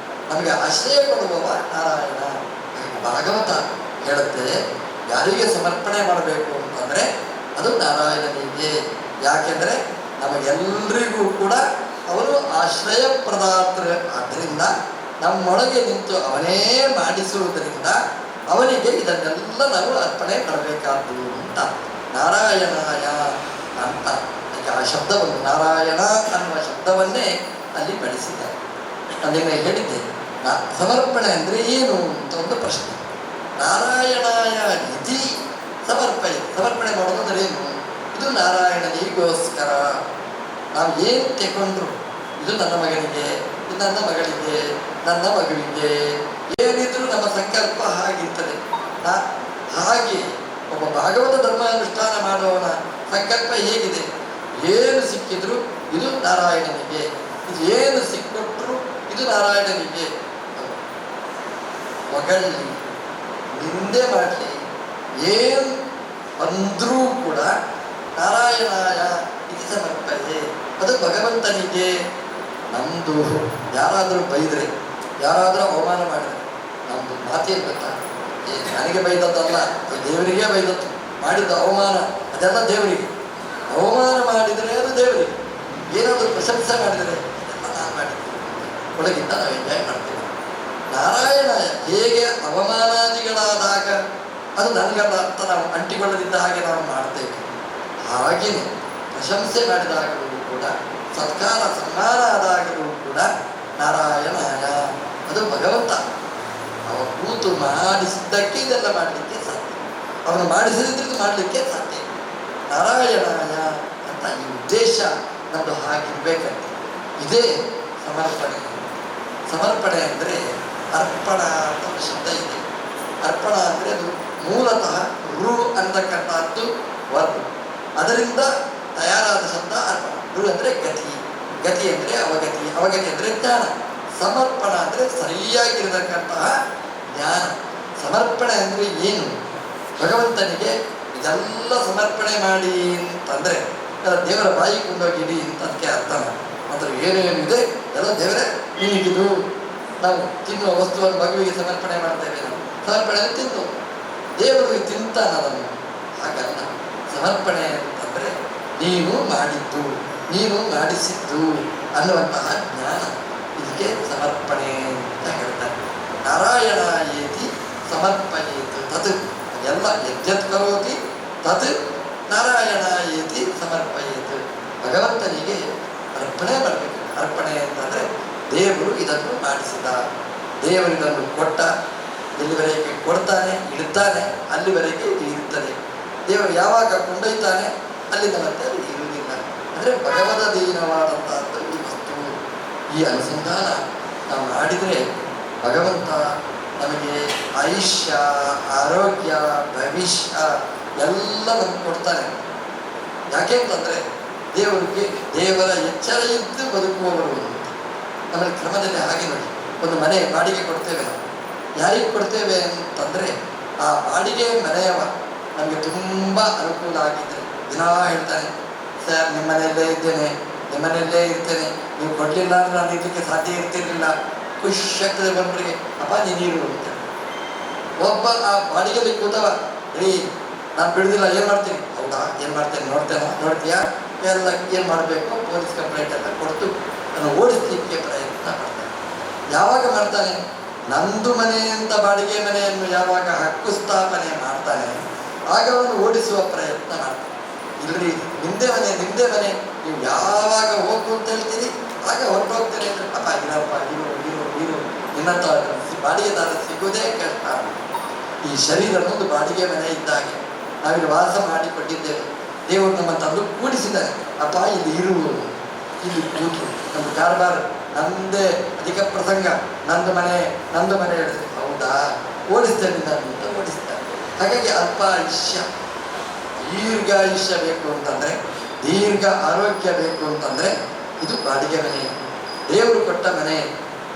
Speaker 1: ನಮಗೆ ಆಶ್ರಯ ಕೊಡುವವ ನಾರಾಯಣ. ಭಾಗವತ ಹೇಳುತ್ತೆ, ಯಾರಿಗೆ ಸಮರ್ಪಣೆ ಮಾಡಬೇಕು ಅಂತಂದರೆ ಅದು ನಾರಾಯಣನಿಗೆ. ಯಾಕೆಂದರೆ ನಮಗೆಲ್ಲರಿಗೂ ಕೂಡ ಅವನು ಆಶ್ರಯ ಪ್ರದಾತೃ. ಆದ್ದರಿಂದ ನಮ್ಮೊಳಗೆ ನಿಂತು ಅವನೇ ಮಾಡಿಸುವುದರಿಂದ ಅವನಿಗೆ ಇದನ್ನೆಲ್ಲ ನಾವು ಅರ್ಪಣೆ ಮಾಡಬೇಕಾದ್ದು ಅಂತ ನಾರಾಯಣಾಯ ಅಂತ ಆ ಶಬ್ದವನ್ನು, ನಾರಾಯಣ ಅನ್ನುವ ಶಬ್ದವನ್ನೇ ಅಲ್ಲಿ ಬಳಸಿದ್ದಾರೆ. ಅದನ್ನೇ ಹೇಳಿದ್ದೆ, ಸಮರ್ಪಣೆ ಅಂದರೆ ಏನು ಅಂತ ಒಂದು ಪ್ರಶ್ನೆ. ನಾರಾಯಣಾಯ ಇತಿ ಸಮರ್ಪಣೆ ಮಾಡೋದು ಅಂದರೆ ಏನು? ಇದು ನಾರಾಯಣನಿಗೋಸ್ಕರ. ನಾವು ಏನು ತಗೊಂಡ್ರು ಇದು ನನ್ನ ಮಗನಿಗೆ, ಇದು ನನ್ನ ಮಗಳಿಗೆ, ನನ್ನ ಮಗುವಿಗೆ, ಏನಿದ್ರು ನಮ್ಮ ಸಂಕಲ್ಪ ಹಾಗಿರ್ತದೆ. ಹಾಗೆ ಒಬ್ಬ ಭಾಗವತ ಧರ್ಮ ಅನುಷ್ಠಾನ ಮಾಡುವವನ ಸಂಕಲ್ಪ ಹೇಗಿದೆ? ಏನು ಸಿಕ್ಕಿದ್ರು ಇದು ನಾರಾಯಣನಿಗೆ, ಇದು ಏನು ಸಿಕ್ಕೊಟ್ರು ಇದು ನಾರಾಯಣನಿಗೆ. ಹೊಗಳ್ಳಿ ನಿಂದೆ ಮಾಡಲಿ ಏನು ಅಂದ್ರೂ ಕೂಡ ನಾರಾಯಣಾಯ ಇದು ಸಮರ್ಪಣೆ, ಅದು ಭಗವಂತನಿಗೆ. ನಮ್ಮದು ಯಾರಾದರೂ ಬೈದರೆ, ಯಾರಾದರೂ ಅವಮಾನ ಮಾಡಿದರೆ ನಮ್ಮದು ಮಾತೇನು ಗೊತ್ತಾ? ನನಗೆ ಬೈದದ್ದಲ್ಲ, ಅದು ದೇವರಿಗೆ ಬೈದದ್ದು. ಮಾಡಿದ ಅವಮಾನ ಅದೆಲ್ಲ ದೇವರಿಗೆ. ಅವಮಾನ ಮಾಡಿದರೆ ಅದು ದೇವರಿಗೆ. ಏನಾದರೂ ಪ್ರಶಂಸೆ ಮಾಡಿದರೆ ಅದೆಲ್ಲ ನಾನು ಮಾಡಿದ್ದೆ, ಒಳಗಿಂದ ನಾವು ಎಂಜಾಯ್ ಮಾಡ್ತೇವೆ. ನಾರಾಯಣ ಹೇಗೆ ಅವಮಾನಾದಿಗಳಾದಾಗ ಅದು ನನಗಲ್ಲ ಅಂತ ನಾವು ಅಂಟಿಕೊಳ್ಳದಿದ್ದ ಹಾಗೆ ನಾವು ಮಾಡ್ತೇವೆ, ಹಾಗೆಯೇ ಪ್ರಶಂಸೆ ಮಾಡಿದಾಗಲೂ ಕೂಡ, ಸತ್ಕಾರ ಸನ್ಮಾನ ಆದಾಗಲೂ ಕೂಡ ನಾರಾಯಣಾಯ ಅದು ಭಗವಂತ. ಅವ ಕೂತು ಮಾಡಿಸಿದ್ದಕ್ಕೆ ಇದೆಲ್ಲ ಮಾಡಲಿಕ್ಕೆ ಸಾಧ್ಯ, ಅವನು ಮಾಡಿಸಿದ್ದು ಮಾಡಲಿಕ್ಕೆ ಸಾಧ್ಯ. ನಾರಾಯಣಾಯ ಅಂತ ಈ ಉದ್ದೇಶ ನಮ್ಮದು ಹಾಗಿರ್ಬೇಕಂತ. ಇದೇ ಸಮರ್ಪಣೆ. ಸಮರ್ಪಣೆ ಅಂದರೆ ಅರ್ಪಣ ಅಂತ ಒಂದು ಶಬ್ದ ಇದೆ. ಅರ್ಪಣ ಅಂದರೆ ಅದು ಮೂಲತಃ ರು ಅಂತಕ್ಕಂಥದ್ದು ವರ್ಗ, ಅದರಿಂದ ತಯಾರಾದ ಶಬ್ದ ಅರ್ಪಣ. ರು ಅಂದರೆ ಗತಿ, ಗತಿ ಅಂದರೆ ಅವಗತಿ, ಅವಗತಿ ಅಂದರೆ ಜ್ಞಾನ. ಸಮರ್ಪಣ ಅಂದರೆ ಸರಿಯಾಗಿರತಕ್ಕಂತಹ ಜ್ಞಾನ. ಸಮರ್ಪಣೆ ಅಂದರೆ ಏನು? ಭಗವಂತನಿಗೆ ಇದೆಲ್ಲ ಸಮರ್ಪಣೆ ಮಾಡಿ ಅಂತಂದರೆ ದೇವರ ಬಾಯಿ ಕೊಂಡೋಗಿಡಿ ಅಂತ ಅದಕ್ಕೆ ಅರ್ಥ. ಮಾತ್ರ ಏನೇನಿದೆ ಎಲ್ಲ ದೇವರೇ ನಿನಗಿದು. ನಾವು ತಿನ್ನುವ ವಸ್ತುವನ್ನು ಮಗುವಿಗೆ ಸಮರ್ಪಣೆ ಮಾಡ್ತೇವೆ, ನಾವು ಸಮರ್ಪಣೆ ತಿಂದು ದೇವರಿಗೆ ತಿಂತಾನ ಅದನ್ನು. ಹಾಗಲ್ಲ, ಸಮರ್ಪಣೆ ಅಂತಂದರೆ ನೀನು ಮಾಡಿದ್ದು, ನೀನು ಮಾಡಿಸಿದ್ದು ಅನ್ನುವಂತಹ ಜ್ಞಾನ. ಇದಕ್ಕೆ ಸಮರ್ಪಣೆ ಅಂತ ಹೇಳ್ತಾರೆ. ನಾರಾಯಣ ಏತಿ ಸಮರ್ಪಯೇತು ತತ್, ಎಲ್ಲ ಯಜ್ಞತ್ ಕರೋತಿ ತತ್ ನಾರಾಯಣ ಏತಿ ಸಮರ್ಪಯೇತು. ಭಗವಂತನಿಗೆ ಅರ್ಪಣೆ ಮಾಡಬೇಕು. ಅರ್ಪಣೆ ಅಂತಂದರೆ ದೇವರು ಇದನ್ನು ಮಾಡಿಸಿದ, ದೇವರು ಇದನ್ನು ಕೊಟ್ಟ, ಎಲ್ಲಿವರೆಗೆ ಕೊಡ್ತಾನೆ ಇಡ್ತಾನೆ ಅಲ್ಲಿವರೆಗೆ ಇದು ಇರ್ತದೆ. ದೇವರು ಯಾವಾಗ ಕೊಂಡೊಯ್ತಾನೆ ಅಲ್ಲಿಂದ ಮತ್ತೆ ಅದು ಇರುವುದಿಲ್ಲ. ಅಂದರೆ ಭಗವದಧೀನವಾದಂತಹದ್ದು ಈ ವಸ್ತು. ಈ ಅನುಸಂಧಾನ ನಾವು ಮಾಡಿದರೆ ಭಗವಂತ ನಮಗೆ ಆಯುಷ್ಯ, ಆರೋಗ್ಯ, ಭವಿಷ್ಯ ಎಲ್ಲ ನಮ್ಗೆ ಕೊಡ್ತಾನೆ. ಯಾಕೆ ಅಂತಂದರೆ ದೇವರಿಗೆ ದೇವರ ಎಚ್ಚರ ಇದ್ದು ಬದುಕುವವರು. ನಮ್ಮಲ್ಲಿ ಕ್ರಮದಲ್ಲಿ ಹಾಗೆ ನೋಡಿ, ಒಂದು ಮನೆ ಬಾಡಿಗೆ ಕೊಡ್ತೇವೆ. ನಾವು ಯಾರಿಗೆ ಕೊಡ್ತೇವೆ ಅಂತಂದರೆ ಆ ಬಾಡಿಗೆ ಮನೆಯವ ನಮಗೆ ತುಂಬ ಅನುಕೂಲ ಆಗಿದ್ದರೆ ದಿನ ಹೇಳ್ತಾನೆ, ಸರ್ ನಿಮ್ಮ ಮನೆಯಲ್ಲೇ ಇದ್ದೇನೆ, ನಿಮ್ಮ ಮನೆಯಲ್ಲೇ ಇರ್ತೇನೆ, ನೀವು ಕೊಡಲಿಲ್ಲ ಅಂದರೆ ನಾನು ಇರಲಿಕ್ಕೆ ಸಾಧ್ಯ ಇರ್ತಿರ್ಲಿಲ್ಲ. ಖುಷಿ ಆಗ್ತದೆ ಬಂದ್ರಿಗೆ, ಅಪ್ಪ ನೀರು ಅಂತ. ಒಬ್ಬ ಆ ಬಾಡಿಗೆಯಲ್ಲಿ ಕೂತವ, ರೀ ನಾನು ಬಿಡುದಿಲ್ಲ, ಏನು ಮಾಡ್ತೀನಿ? ಹೌದಾ, ಏನು ಮಾಡ್ತೇನೆ ನೋಡ್ತೇನೆ, ನೋಡ್ತೀಯಾ, ಎಲ್ಲ ಏನು ಮಾಡಬೇಕು ಪೊಲೀಸ್ ಕಂಪ್ಲೇಂಟ್ ಎಲ್ಲ ಕೊಡ್ತು ನಾನು ಓಡಿಸ್ಲಿಕ್ಕೆ ಪ್ರಯತ್ನ ಮಾಡ್ತಾನೆ. ಯಾವಾಗ ಮಾಡ್ತಾನೆ? ನಂದು ಮನೆ ಅಂತ ಬಾಡಿಗೆ ಮನೆಯನ್ನು ಯಾವಾಗ ಹಕ್ಕು ಸ್ಥಾಪನೆ ಮಾಡ್ತಾನೆ ಆಗ ಅವನು ಓಡಿಸುವ ಪ್ರಯತ್ನ ಮಾಡ್ತಾನೆ. ಇಲ್ಲರಿ ನಿಮ್ಮದೇ ಮನೆ, ನಿಮ್ಮದೇ ಮನೆ, ನೀವು ಯಾವಾಗ ಹೋಗು ಅಂತ ಹೇಳ್ತೀರಿ ಆಗ ಹೊರಟೋಗ್ತೇನೆ ಅಂದರೆ, ಅಪ್ಪ ಇರಪ್ಪ, ಇರು ನಿನ್ನಂತ ಬಾಡಿಗೆದಾರ ಸಿಗೋದೇ ಕಷ್ಟ. ಈ ಶರೀರ ಒಂದು ಬಾಡಿಗೆ ಮನೆ ಇದ್ದಾಗೆ ನಾವಿಲ್ಲಿ ವಾಸ ಮಾಡಿಕೊಟ್ಟಿದ್ದೇವೆ. ದೇವರು ನಮ್ಮ ತಂದು ಕೂಡಿಸಿದ್ದಾರೆ. ಅಪ್ಪ ಇಲ್ಲಿ ಇರುವುದು, ಇಲ್ಲಿ ಕೂತು ನಮ್ಮ ಕಾರ್ಬಾರ್ ನಂದೇ, ಅಧಿಕ ಪ್ರಸಂಗ, ನಂದು ಮನೆ ಹೇಳಿದೆ. ಹೌದಾ, ಓಡಿಸ್ತೇನೆ ನಾನು ಅಂತ ಓಡಿಸ್ತಾರೆ. ಹಾಗಾಗಿ ಅಲ್ಪ ಆಯುಷ್ಯ, ದೀರ್ಘಾಯುಷ್ಯ ಬೇಕು ಅಂತಂದರೆ, ದೀರ್ಘ ಆರೋಗ್ಯ ಬೇಕು ಅಂತಂದರೆ ಇದು ಬಾಡಿಗೆ ಮನೆ. ದೇವರು ಕೊಟ್ಟ ಮನೆ.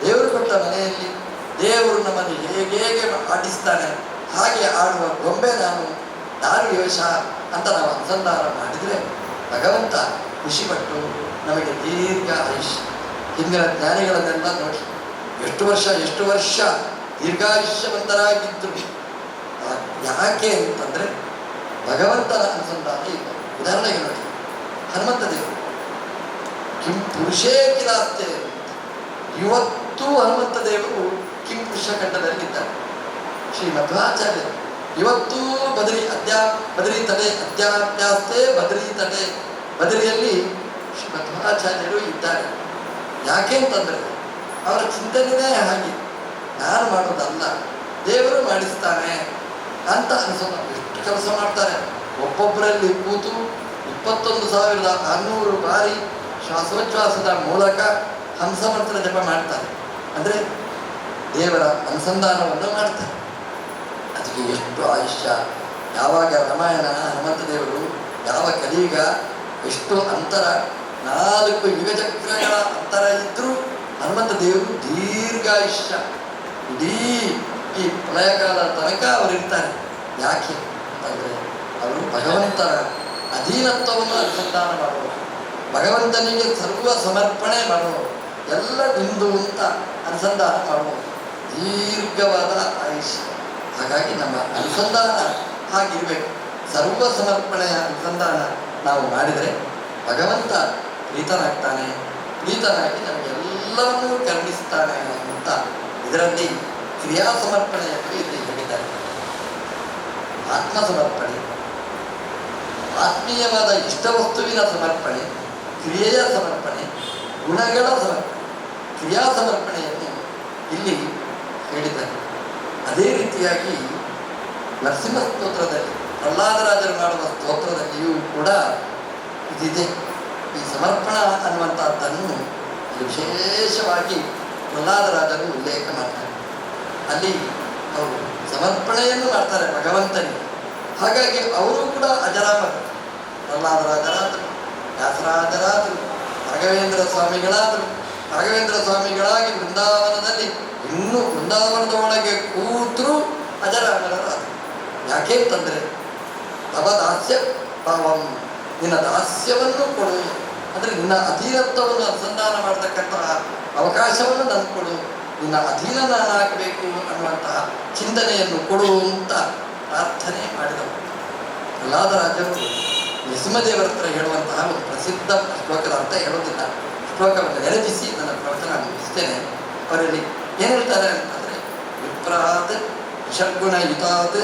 Speaker 1: ದೇವರು ಕೊಟ್ಟ ಮನೆಯಲ್ಲಿ ದೇವರು ನಮ್ಮನ್ನು ಹೇಗೆ ಆಡಿಸ್ತಾನೆ ಹಾಗೆ ಆಡುವ ಗೊಂಬೆ ನಾನು, ದಾರುವೇಷ ಅಂತ ನಾವು ಅನುಸಂಧಾನ ಮಾಡಿದರೆ ಭಗವಂತ ಖುಷಿಪಟ್ಟು ನಮಗೆ ದೀರ್ಘ ಆಯುಷ್ಯ. ಹಿಂದಿನ ಜ್ಞಾನಿಗಳನ್ನೆಲ್ಲ ನೋಡಿ ಎಷ್ಟು ವರ್ಷ ದೀರ್ಘಾಯುಷ್ಯವಂತರಾಗಿದ್ದರು. ಯಾಕೆ ಅಂತಂದರೆ ಭಗವಂತನ ಅನುಸಂಧಾನ ಇಲ್ಲ. ಉದಾಹರಣೆಗೆ ನೋಡಿ, ಹನುಮಂತ ದೇವರು ಕಿಂ ಪುರುಷೇ ಕಿಲಾಸ್ತೆ. ಇವತ್ತೂ ಹನುಮಂತ ದೇವರು ಕಿಂ ಪುರುಷ ಖಂಡದಲ್ಲಿದ್ದಾರೆ. ಶ್ರೀ ಮಧ್ವಾಚಾರ್ಯರು ಇವತ್ತೂ ಬದರಿ ತಡೆ ಅಧ್ಯಾಪ್ಯಾಸ್ತೆ ಬದರಿಯಲ್ಲಿ ಶ್ರೀ ಮಧ್ವಾಚಾರ್ಯರು ಇದ್ದಾರೆ. ಯಾಕೆ ಅಂತಂದರೆ ಅವರ ಚಿಂತನೆಯೇ ಹಾಗೆ, ನಾನು ಮಾಡೋದಲ್ಲ ದೇವರು ಮಾಡಿಸ್ತಾನೆ ಅಂತ ಅನಿಸೋದು. ಎಷ್ಟು ಕೆಲಸ ಮಾಡ್ತಾರೆ. ಒಬ್ಬೊಬ್ಬರಲ್ಲಿ ಕೂತು 21,600 ಬಾರಿ ಶ್ವಾಸೋಚ್ಛ್ವಾಸದ ಮೂಲಕ ಹಂಸಮಂತ್ರ ಜಪ ಮಾಡ್ತಾರೆ. ಅಂದರೆ ದೇವರ ಅನುಸಂಧಾನವನ್ನು ಮಾಡ್ತಾರೆ. ಅದಕ್ಕೆ ಎಷ್ಟು ಆಯುಷ್ಯ, ಯಾವಾಗ ರಾಮಾಯಣ ಹನುಮಂತ ದೇವರು, ಯಾವ ಕಲಿಯುಗ, ಎಷ್ಟು ಅಂತರ, 4 ಯುಗಚಕ್ರಗಳ ಅಂತರ ಇದ್ದರೂ ಹನುಮಂತ ದೇವರು ದೀರ್ಘಾಯುಷ್ಯ, ಇಡೀ ಈ ಪ್ರಳಯಕಾಲ ತನಕ ಅವರಿರ್ತಾರೆ. ಯಾಕೆ ಅಂತಂದರೆ ಅವರು ಭಗವಂತನ ಅಧೀನತ್ವವನ್ನು ಅನುಸಂಧಾನ ಮಾಡುವರು, ಭಗವಂತನಿಗೆ ಸರ್ವ ಸಮರ್ಪಣೆ ಮಾಡುವರು, ಎಲ್ಲ ನಿಂದು ಅಂತ ಅನುಸಂಧಾನ ಮಾಡುವರು. ದೀರ್ಘವಾದ ಆಯುಷ್ಯ. ಹಾಗಾಗಿ ನಮ್ಮ ಅನುಸಂಧಾನ ಹಾಗಿರಬೇಕು. ಸರ್ವ ಸಮರ್ಪಣೆಯ ಅನುಸಂಧಾನ ನಾವು ಮಾಡಿದರೆ ಭಗವಂತ ಪ್ರೀತನಾಗ್ತಾನೆ, ಪ್ರೀತನಾಗಿ ನಮಗೆಲ್ಲವನ್ನೂ ಕರುಣಿಸ್ತಾನೆ ಅಂತ ಇದರಲ್ಲಿ ಕ್ರಿಯಾ ಸಮರ್ಪಣೆಯನ್ನು ಇಲ್ಲಿ ಹೇಳಿದ್ದಾರೆ. ಆತ್ಮ ಸಮರ್ಪಣೆ, ಆತ್ಮೀಯವಾದ ಇಷ್ಟವಸ್ತುವಿನ ಸಮರ್ಪಣೆ, ಕ್ರಿಯೆಯ ಸಮರ್ಪಣೆ, ಗುಣಗಳ ಸಮರ್ಪಣೆ, ಕ್ರಿಯಾ ಸಮರ್ಪಣೆಯನ್ನು ಇಲ್ಲಿ ಹೇಳಿದ್ದಾರೆ. ಅದೇ ರೀತಿಯಾಗಿ ನರಸಿಂಹ ಸ್ತೋತ್ರದಲ್ಲಿ, ಪ್ರಹ್ಲಾದರಾಜರು ಮಾಡುವ ಸ್ತೋತ್ರದಲ್ಲಿಯೂ ಕೂಡ ಇದಿದೆ. ಈ ಸಮರ್ಪಣಾ ಅನ್ನುವಂಥದ್ದನ್ನು ವಿಶೇಷವಾಗಿ ಪ್ರಹ್ಲಾದರಾಜರು ಉಲ್ಲೇಖ ಮಾಡ್ತಾರೆ. ಅಲ್ಲಿ ಅವರು ಸಮರ್ಪಣೆಯನ್ನು ಮಾಡ್ತಾರೆ ಭಗವಂತನಿಗೆ. ಹಾಗಾಗಿ ಅವರು ಕೂಡ ಅಜರಾಮರು. ಪ್ರಹ್ಲಾದರಾಜರಾದರು, ವ್ಯಾಸರಾಜರಾದರು, ರಾಘವೇಂದ್ರ ಸ್ವಾಮಿಗಳಾದರು. ರಾಘವೇಂದ್ರ ಸ್ವಾಮಿಗಳಾಗಿ ವೃಂದಾವನದಲ್ಲಿ ಇನ್ನೂ ವೃಂದಾವನದ ಒಳಗೆ ಕೂತರೂ ಅಜರಾಮರಾದರು. ಯಾಕೆ ಅಂತಂದರೆ ತವ ದಾಸ್ಯ ಭಾವಂ, ನಿನ್ನ ದಾಸ್ಯವನ್ನು ಕೊಡು, ಅಂದರೆ ನಿನ್ನ ಅಧೀನತ್ವವನ್ನು ಅನುಸಂಧಾನ ಮಾಡತಕ್ಕಂತಹ ಅವಕಾಶವನ್ನು ನನಗೆ ಕೊಡು, ನಿನ್ನ ಅಧೀನ ನಾನಾಗಬೇಕು ಅನ್ನುವಂತಹ ಚಿಂತನೆಯನ್ನು ಕೊಡು ಅಂತ ಪ್ರಾರ್ಥನೆ ಮಾಡಿದವರು. ಪ್ರಹ್ಲಾದರಾಜರು ನರಸಿಂಹದೇವರ ಹತ್ರ ಹೇಳುವಂತಹ ಒಂದು ಪ್ರಸಿದ್ಧ ಶ್ಲೋಕದ ಅರ್ಥ ಹೇಳೋದಿಲ್ಲ, ಶ್ಲೋಕವನ್ನು ನೆರವೇರಿಸಿ ನನ್ನ ಪ್ರವಚನ ಮುಗಿಸ್ತೇನೆ. ಅವರಲ್ಲಿ ಏನು ಹೇಳ್ತಾರೆ ಅಂತಂದರೆ, ವಿಪ್ರಾತ್ ಷಡ್ಗುಣಯುತಾತ್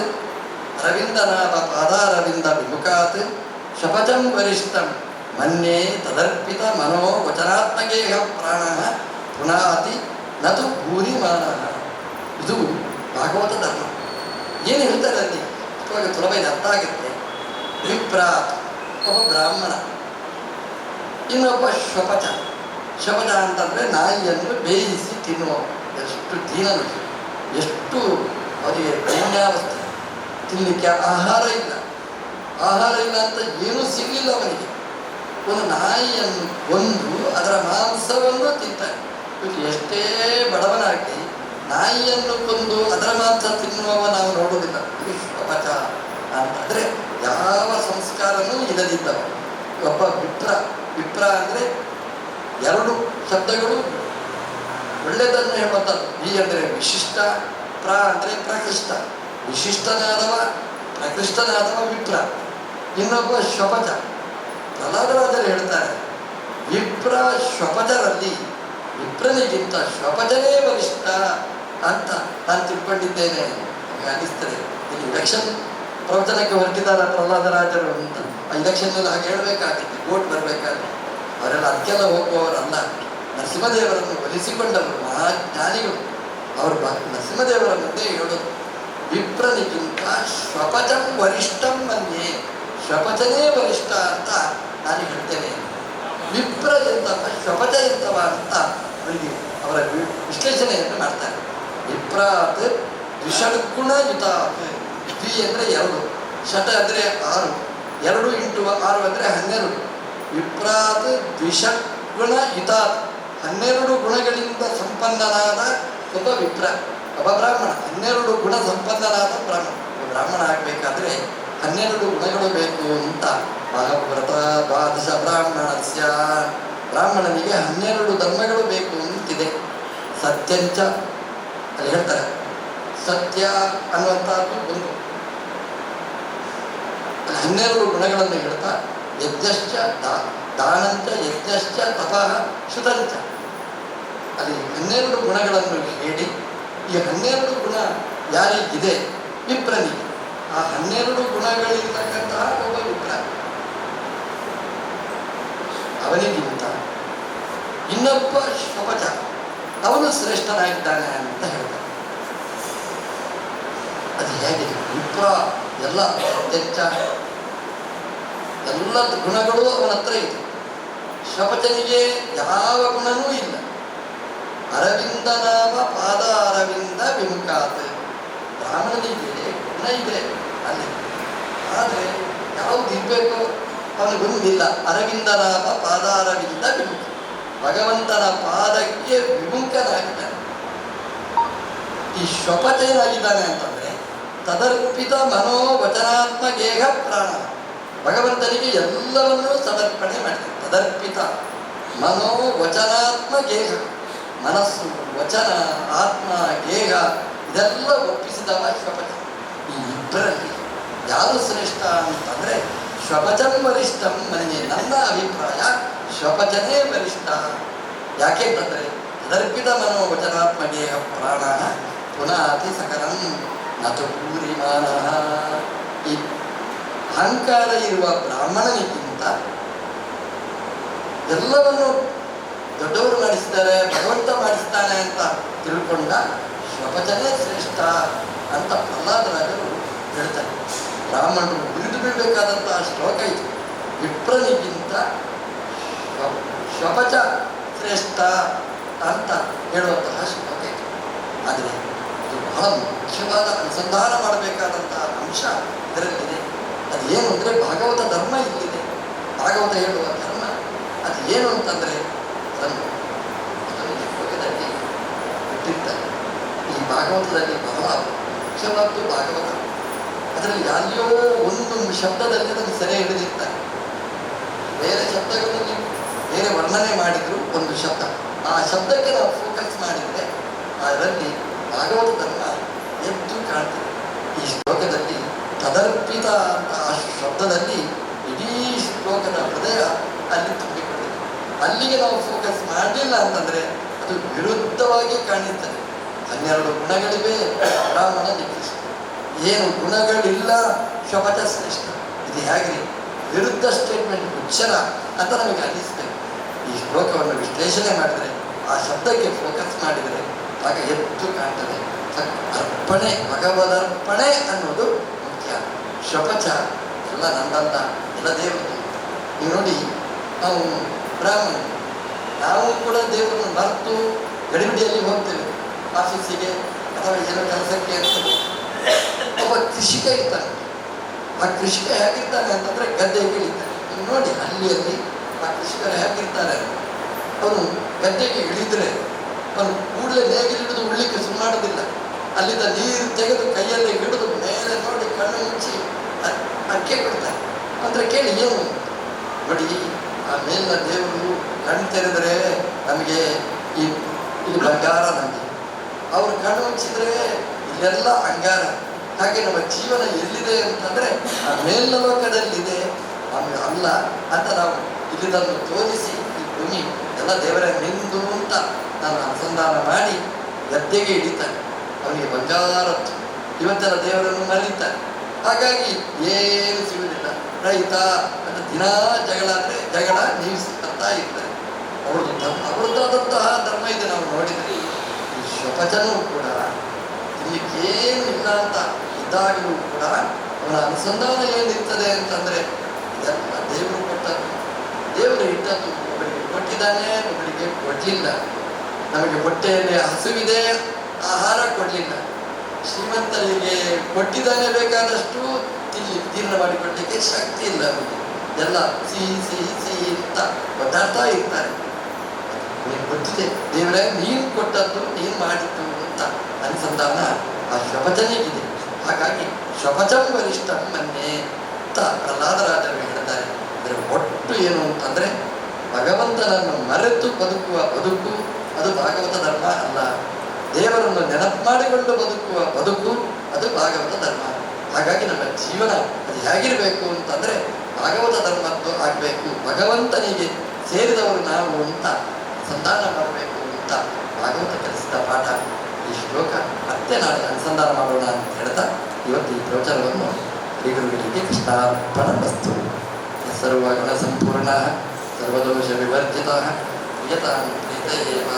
Speaker 1: ಅರವಿಂದನಾಭ ಪಾದಾರವಿಂದ ವಿಮುಖಾತ್ ಶಪಥಂ ವರಿಷ್ಠಂ ಮನ್ಯೇ ತದರ್ಪಿತ ಮನೋ ವಚನಾತ್ಮಗೇಹ ಪ್ರಾಣ ಪುನಾತಿ ನತು ಭೂರಿಮಾನ. ಇದು ಭಾಗವತ ಧರ್ಮ. ಏನು ಹೇಳ್ತಾರೆ ಅಲ್ಲಿ ಇವಾಗ ಸುಲಭ ಇದು ಅರ್ಥ ಆಗುತ್ತೆ. ವಿಪ್ರಾತ್ ಒಬ್ಬ ಬ್ರಾಹ್ಮಣ, ಇನ್ನೊಬ್ಬ ಶಪಥ. ಶಪಥ ಅಂತಂದರೆ ನಾಯಿಯನ್ನು ಬೇಯಿಸಿ ತಿನ್ನುವ. ಎಷ್ಟು ದೀನನು, ಎಷ್ಟು ಅವರಿಗೆ ದೈನ್ಯಾವಸ್ಥೆ, ತಿನ್ನಲಿಕ್ಕೆ ಆಹಾರ ಇಲ್ಲ. ಆಹಾರ ಇಲ್ಲ ಅಂತ ಏನೂ ಸಿಗಲಿಲ್ಲ ಅವನಿಗೆ. ಒಂದು ನಾಯಿಯನ್ನು ಕೊಂದು ಅದರ ಮಾಂಸವನ್ನು ತಿಂತಾನೆ. ಇದು ಎಷ್ಟೇ ಬಡವನಾಗಿ ನಾಯಿಯನ್ನು ಕೊಂದು ಅದರ ಮಾಂಸ ತಿನ್ನುವವ ನಾವು ನೋಡುವುದಿಲ್ಲ. ಶಪಥ ಅಂತಂದರೆ ಯಾವ ಸಂಸ್ಕಾರನೂ ಇಲ್ಲದಿದ್ದವ ಒಬ್ಬ ವಿಪ್ರ. ವಿಪ್ರ ಅಂದರೆ 2 ಶಬ್ದಗಳು ಒಳ್ಳೆಯದನ್ನು ಹೇಳುವಂಥದ್ದು. ಈ ಅಂದರೆ ವಿಶಿಷ್ಟ, ಪ್ರ ಅಂದರೆ ಪ್ರಕೃಷ್ಟ. ವಿಶಿಷ್ಟನಾದವ, ಪ್ರಕೃಷ್ಟನಾದವ ವಿಪ್ರ. ಇನ್ನೊಬ್ಬ ಶ್ವಪಚ. ಪ್ರಹ್ಲಾದರಾಜರು ಹೇಳ್ತಾರೆ, ವಿಪ್ರ ಶ್ವಪಚರಲ್ಲಿ ವಿಪ್ರನಿಗಿಂತ ಶ್ವಪಚನೇ ವರಿಷ್ಠ ಅಂತ ನಾನು ತಿಳ್ಕೊಂಡಿದ್ದೇನೆ. ನಮಗೆ ಅನಿಸ್ತದೆ. ಇಲ್ಲಿ ಇಲೆಕ್ಷನ್ ಪ್ರವಚನಕ್ಕೆ ಹೊರಟಿದ್ದಾರೆ ಪ್ರಹ್ಲಾದರಾಜರು ಅಂತ. ಆ ಇಲೆಕ್ಷನ್ನಲ್ಲಿ ಹಾಗೆ ಹೇಳಬೇಕಾಗಿತ್ತು, ವೋಟ್ ಬರಬೇಕಾದ್ರೆ. ಅವರೆಲ್ಲ ಅದಕ್ಕೆಲ್ಲ ಹೋಗುವವರಲ್ಲ. ನರಸಿಂಹದೇವರನ್ನು ಒಲಿಸಿಕೊಂಡವರು ಮಹಾಜ್ಞಾನಿಗಳು. ಅವರು ನರಸಿಂಹದೇವರ ಮುಂದೆ ಹೇಳೋದು, ವಿಪ್ರನಿಗಿಂತ ಶ್ವಪಚಂ ವರಿಷ್ಠಂ ಮನ್ಯೆ, ಶ್ವಪಚನೇ ವರಿಷ್ಠ ಅಂತ ನಾನು ಹೇಳ್ತೇನೆ. ವಿಪ್ರ ಎಂತವ, ಶ್ವಪಚ ಎಂತವ ಅಂತ ಅವರಿಗೆ ಅವರ ವಿಶ್ಲೇಷಣೆಯನ್ನು ಮಾಡ್ತಾರೆ. ವಿಪ್ರಾತ್ ದ್ವಿಷಡ್ಗುಣಯುತಾತ್. ದ್ವಿ ಅಂದರೆ 2, ಷಟ ಅಂದರೆ 6, 2 × 6 ಅಂದರೆ 12. ವಿಪ್ರಾತ್ ದ್ವಿಷಡ್ಗುಣಯುತಾತ್, 12 ಗುಣಗಳಿಂದ ಸಂಪನ್ನನಾದ ಒಬ್ಬ ವಿಪ್ರ, ಒಬ್ಬ ಬ್ರಾಹ್ಮಣ. 12 ಗುಣ ಸಂಪನ್ನನಾದ ಬ್ರಾಹ್ಮಣ. ಬ್ರಾಹ್ಮಣ ಆಗಬೇಕಾದ್ರೆ 12 ಗುಣಗಳು ಬೇಕು ಅಂತ ಮಹಾಭಾರತ. ದ್ವಾದಶ ಬ್ರಾಹ್ಮಣಸ್ಯ, ಬ್ರಾಹ್ಮಣನಿಗೆ 12 ಧರ್ಮಗಳು ಬೇಕು ಅಂತಿದೆ. ಸತ್ಯಂಚ ಅಲ್ಲಿ ಹೇಳ್ತಾರೆ, ಸತ್ಯ ಅನ್ನುವಂಥದ್ದು ಒಂದು. ಅಲ್ಲಿ 12 ಗುಣಗಳನ್ನು ಹೇಳ್ತಾ, ಯಜ್ಞಶ್ಚ ದಾನಂಚ ಯಜ್ಞಶ್ಚ ತಪಃ ಶ್ರುತಂಚ, ಅಲ್ಲಿ 12 ಗುಣಗಳನ್ನು ಹೇಳಿ, ಈ 12 ಗುಣ ಯಾರಿಗಿದೆ? ವಿಪ್ರನಿಗೆ. ಆ 12 ಗುಣಗಳಿರ್ತಕ್ಕಂತಹ ಒಬ್ಬ ವಿಪ್ರ, ಅವನಿಗಿಂತ ಇನ್ನೊಬ್ಬ ಶ್ವಪಚ, ಅವನು ಶ್ರೇಷ್ಠನಾಗಿದ್ದಾನೆ ಅಂತ ಹೇಳ್ತಾರೆ. ಅದು ಹೇಗೆ? ವಿಪ್ರ ಎಲ್ಲ ಸತ್ಯಂಚ, ಎಲ್ಲ ಗುಣಗಳು ಅವನ ಹತ್ರ ಇದೆ. ಶ್ವಪಚನಿಗೆ ಯಾವ ಗುಣನೂ ಇಲ್ಲ. ಅರವಿಂದ ನಾಮ ಪಾದ ಅರವಿಂದ ವಿಮುಖಾತ್. ಬ್ರಾಹ್ಮಣನಿಗೆ ಗುಣ ಇದೆ ಅಲ್ಲಿ, ಆದರೆ ಯಾವುದು ಇರಬೇಕು ಅವನಿಗೊಂದಿಲ್ಲ. ಅರವಿಂದ ನಾಮ ಪಾದ ಅರವಿಂದ ವಿಮುಖ, ಭಗವಂತನ ಪಾದಕ್ಕೆ ವಿಮುಖನಾಗಿದ್ದಾನೆ. ಈ ಶ್ವಪಚ ಏನಾಗಿದ್ದಾನೆ ಅಂತಂದ್ರೆ ತದರ್ಪಿತ ಮನೋವಚನಾತ್ಮ ಗೇಹ ಪ್ರಾಣ, ಭಗವಂತನಿಗೆ ಎಲ್ಲವನ್ನೂ ಸಮರ್ಪಣೆ ಮಾಡಿದೆ. ತದರ್ಪಿತ ಮನೋವಚನಾತ್ಮ ಗೇಹ, ಮನಸ್ಸು ವಚನ ಆತ್ಮ ಗೇಹ ಇದೆಲ್ಲ ಒಪ್ಪಿಸಿದವ ಶ್ವಪಚ. ಈ ಇಬ್ಬರಲ್ಲಿ ಯಾರು ಶ್ರೇಷ್ಠ ಅಂತಂದ್ರೆ ಶ್ವಪಚಂ ವರಿಷ್ಠಂ. ನನಗೆ ನನ್ನ ಅಭಿಪ್ರಾಯ ಶ್ವಪಚನೇ ವರಿಷ್ಠ. ಯಾಕೆಂತಂದ್ರೆ ತದರ್ಪಿತ ಮನೋವಚನಾತ್ಮ ಗೇಹ ಪ್ರಾಣ ಪುನಾತಿ ಸಕಲಂ ನತು ಪೂರಿಮಾನ. ಈ ಅಹಂಕಾರ ಇರುವ ಬ್ರಾಹ್ಮಣನಿಗಿಂತ ಎಲ್ಲವನ್ನು ದೊಡ್ಡವರು ಮಾಡಿಸ್ತಾರೆ, ಭಗವಂತ ಮಾಡಿಸ್ತಾನೆ ಅಂತ ತಿಳ್ಕೊಂಡ ಶ್ವಪಚನೇ ಶ್ರೇಷ್ಠ ಅಂತ ಪ್ರಹ್ಲಾದರಾಜರು ಹೇಳ್ತಾರೆ. ಬ್ರಾಹ್ಮಣರು ಬಿರಿದು ಬಿಡಬೇಕಾದಂತಹ ಶ್ಲೋಕ ಇದು. ವಿಪ್ರನಿಗಿಂತ ಶ್ವಪಚ ಶ್ರೇಷ್ಠ ಅಂತ ಹೇಳುವಂತಹ ಶ್ಲೋಕ ಇದು. ಆದರೆ ಇದು ಬಹಳ ಮುಖ್ಯವಾದ ಅನುಸಂಧಾನ ಮಾಡಬೇಕಾದಂತಹ ಅಂಶ ಇದರಲ್ಲಿದೆ. ಅದು ಏನು ಅಂದರೆ ಭಾಗವತ ಧರ್ಮ ಇಲ್ಲಿದೆ. ಭಾಗವತ ಹೇಳುವ ಧರ್ಮ ಅದು ಏನು ಅಂತಂದರೆ ಅದನ್ನು ಈ ಶ್ಲೋಕದಲ್ಲಿ ಬಿಟ್ಟಿರ್ತಾರೆ. ಈ ಭಾಗವತದಲ್ಲಿ ಬಹಳ ಮುಖ್ಯವಾದ್ದು ಭಾಗವತ. ಅದರಲ್ಲಿ ಯಾರಿಯೋ ಒಂದು ಶಬ್ದದಲ್ಲಿ ಅದನ್ನು ಸೆರೆ ಹಿಡಿದಿರ್ತಾರೆ. ಬೇರೆ ಶಬ್ದಗಳಲ್ಲಿ ಬೇರೆ ವರ್ಣನೆ ಮಾಡಿದ್ರು ಒಂದು ಶಬ್ದ, ಆ ಶಬ್ದಕ್ಕೆ ನಾವು ಫೋಕಸ್ ಮಾಡಿದರೆ ಅದರಲ್ಲಿ ಭಾಗವತ ಧರ್ಮ ಎದ್ದು ಕಾಣ್ತದೆ. ಈ ಶ್ಲೋಕದಲ್ಲಿ ತದರ್ಪಿತ ಅಂತ ಆ ಶಬ್ದದಲ್ಲಿ ಇಡೀ ಶ್ಲೋಕದ ಹೃದಯ ಅಲ್ಲಿ ತುಂಬಿಕೊಂಡಿದೆ. ಅಲ್ಲಿಗೆ ನಾವು ಫೋಕಸ್ ಮಾಡಲಿಲ್ಲ ಅಂತಂದರೆ ಅದು ವಿರುದ್ಧವಾಗಿ ಕಾಣಿಸ್ತದೆ. 12 ಗುಣಗಳಿವೆ ಬ್ರಾಹ್ಮಣನಿಗೆ, ಏನು ಗುಣಗಳಿಲ್ಲ ಶ್ವಪಚ ಶ್ರೇಷ್ಠ. ಇದು ಹೇಗೆ ವಿರುದ್ಧ ಸ್ಟೇಟ್ಮೆಂಟ್ ಉಚ್ಚರ ಅಂತ ನಮಗೆ ಅನ್ನಿಸ್ಬೇಕು. ಈ ಶ್ಲೋಕವನ್ನು ವಿಶ್ಲೇಷಣೆ ಮಾಡಿದರೆ, ಆ ಶಬ್ದಕ್ಕೆ ಫೋಕಸ್ ಮಾಡಿದರೆ ಆಗ ಎದ್ದು ಕಾಣ್ತದೆ. ಅರ್ಪಣೆ, ಭಗವದರ್ಪಣೆ ಅನ್ನೋದು ಮುಖ್ಯ. ಶ್ವಪಚ ಎಲ್ಲ ನಂದಲ್ಲ, ಎಲ್ಲ ದೇವರು. ನೀವು ನೋಡಿ, ನಾವು ಬ್ರಾಹ್ಮಣ, ನಾವು ಕೂಡ ದೇವರನ್ನು ಮರೆತು ಗಡಿಬಿಡಿಯಲ್ಲಿ ಹೋಗ್ತೇವೆ ಆಫೀಸಿಗೆ ಅಥವಾ ಏನೋ ಕೆಲಸಕ್ಕೆ ಅಂತ. ಒಬ್ಬ ಕೃಷಿಕ ಇರ್ತಾನೆ. ಆ ಕೃಷಿಕ ಹೇಗಿರ್ತಾನೆ ಅಂತಂದರೆ ಗದ್ದೆಗೆ ಇಳಿತಾನೆ. ನೀವು ನೋಡಿ ಹಳ್ಳಿಯಲ್ಲಿ ಆ ಕೃಷಿಕರು ಹೇಗಿರ್ತಾರೆ, ಅವನು ಗದ್ದೆಗೆ ಇಳಿದ್ರೆ ಅವನು ಕೂಡಲೇ ನೇಗಿಲಿಡಿದು ಉಳ್ಳಿಕ್ಕೆ ಶುರು ಮಾಡೋದಿಲ್ಲ. ಅಲ್ಲಿಂದ ನೀರು ತೆಗೆದು ಕೈಯಲ್ಲಿ ಹಿಡಿದು ಮೇಲೆ ನೋಡಿ ಕಣ್ಣು ಮುಚ್ಚಿ ಅಕ್ಕೆ ಕೊಡ್ತಾರೆ. ಅಂದರೆ ಕೇಳಿ ಏನು ನೋಡಿ, ಆ ಮೇಲಿನ ದೇವರು ಕಣ್ಣು ತೆರೆದರೆ ನಮಗೆ ಇಲ್ಲಿ ಬಂಗಾರ, ನಮಗೆ ಅವ್ರು ಕಣ್ಣು ಮುಚ್ಚಿದ್ರೆ ಇಲ್ಲೆಲ್ಲ ಅಂಗಾರ. ಹಾಗೆ ನಮ್ಮ ಜೀವನ ಎಲ್ಲಿದೆ ಅಂತಂದರೆ ಆ ಮೇಲಿನ ಲೋಕದಲ್ಲಿದೆ, ನಮಗೆ ಅಲ್ಲ ಅಂತ ನಾವು ಇಲ್ಲಿದನ್ನು ತೋರಿಸಿ ಈ ಭೂಮಿ ಎಲ್ಲ ದೇವರ ನಿಂದು ಅಂತ ನಾನು ಅನುಸಂಧಾನ ಮಾಡಿ ಗದ್ದೆಗೆ ಹಿಡಿತಾನೆ. ಅವನಿಗೆ ಬಂಗಾರತ್ತು. ಇವತ್ತೆಲ್ಲ ದೇವರನ್ನು ಮರೀತಾನೆ. ಹಾಗಾಗಿ ಏನು ಸಿಗುವುದಿಲ್ಲ. ರೈತ ಅಂತ ದಿನಾ ಜಗಳ ಅಂದರೆ ಜಗಳ ನೀವಿಸ್ತಾ ಇರ್ತಾರೆ. ಅವ್ರದ್ದಾದಂತಹ ಧರ್ಮ ಇದೆ. ನಾವು ನೋಡಿದರೆ ಈ ಶ್ವಪಚನೂ ಕೂಡ ತಿನ್ನಲಿಕ್ಕೇನು ಇಲ್ಲ ಅಂತ ಇದ್ದಾಗಲೂ ಕೂಡ ಅವನ ಅನುಸಂಧಾನ ಏನಿರ್ತದೆ ಅಂತಂದರೆ ಇದೆಲ್ಲ ದೇವರು ಕೊಟ್ಟದ್ದು, ದೇವರು ಇಟ್ಟದ್ದು. ಒಬ್ಬರಿಗೆ ಕೊಟ್ಟಿದ್ದಾನೆ, ಒಬ್ಬರಿಗೆ ಕೊಡಲಿಲ್ಲ. ನಮಗೆ ಹೊಟ್ಟೆಯಲ್ಲಿ ಹಸುವಿದೆ, ಆಹಾರ ಕೊಡಲಿಲ್ಲ. ಶ್ರೀಮಂತರಿಗೆ ಕೊಟ್ಟಿದ್ದಾನೆ ಬೇಕಾದಷ್ಟು ಜೀರ್ಣ ಮಾಡಿಕೊಡ್ಲಿಕ್ಕೆ ಶಕ್ತಿ ಇಲ್ಲ. ಅವರಿಗೆ ಎಲ್ಲ ಸಿಹಿ ಸಿಹಿ ಸಿಹಿ ಅಂತ ಒದ್ದಾಡ್ತಾ ಇರ್ತಾರೆ. ನಿನಗೆ ಗೊತ್ತಿದೆ ದೇವರೇ, ನೀನು ಕೊಟ್ಟದ್ದು, ನೀನು ಮಾಡಿದ್ದು ಅಂತ ಅನುಸಂಧಾನ ಆ ಶ್ವಪಚನಿಗಿದೆ. ಹಾಗಾಗಿ ಶ್ವಪಚಂ ವರಿಷ್ಠ ಮನ್ನೆ ಅಂತ ಪ್ರಹ್ಲಾದರಾಜರು ಹೇಳಿದ್ದಾರೆ. ಇದರ ಒಟ್ಟು ಏನು ಅಂತಂದರೆ ಭಗವಂತನನ್ನು ಮರೆತು ಬದುಕುವ ಬದುಕು ಅದು ಭಾಗವತ ಧರ್ಮ ಅಲ್ಲ. ದೇವರನ್ನು ನೆನಪು ಮಾಡಿಕೊಂಡು ಬದುಕುವ ಬದುಕು ಅದು ಭಾಗವತ ಧರ್ಮ. ಹಾಗಾಗಿ ನಮ್ಮ ಜೀವನ ಅದು ಹೇಗಿರಬೇಕು ಅಂತಂದರೆ ಭಾಗವತ ಧರ್ಮದ್ದು ಆಗಬೇಕು. ಭಗವಂತನಿಗೆ ಸೇರಿದವರು ನಾವು ಅಂತ ಸಂಧಾನ ಮಾಡಬೇಕು ಅಂತ ಭಾಗವತ ಕಲಿಸಿದ ಪಾಠ. ಈ ಶ್ಲೋಕ ಮತ್ತೆ ನಾಳೆ ಅನುಸಂಧಾನ ಮಾಡೋಣ ಅಂತ ಹೇಳ್ತಾ ಇವತ್ತು ಈ ಪ್ರವಚನವನ್ನು ಶ್ರೀಗುರುಗಳಿಗೆ ಕೃಷ್ಣಾರ್ಪಣ ವಸ್ತು. ಸರ್ವಗುಣ ಸಂಪೂರ್ಣ ಸರ್ವದೋಷ ವಿವರ್ಜಿತ ಯತಾಂ ಪ್ರೀತಯೇವ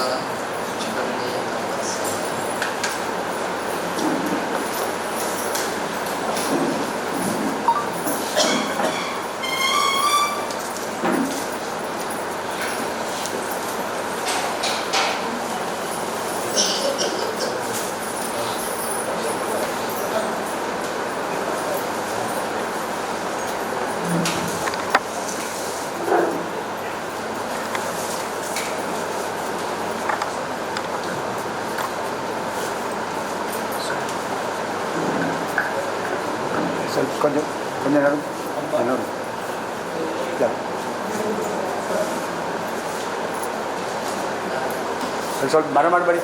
Speaker 2: கொஞ்சம் கொஞ்சம் நேரம் நேரம் ಸ್ವಲ್ಪ ಮರ ಮಾಡಬೇಡಿ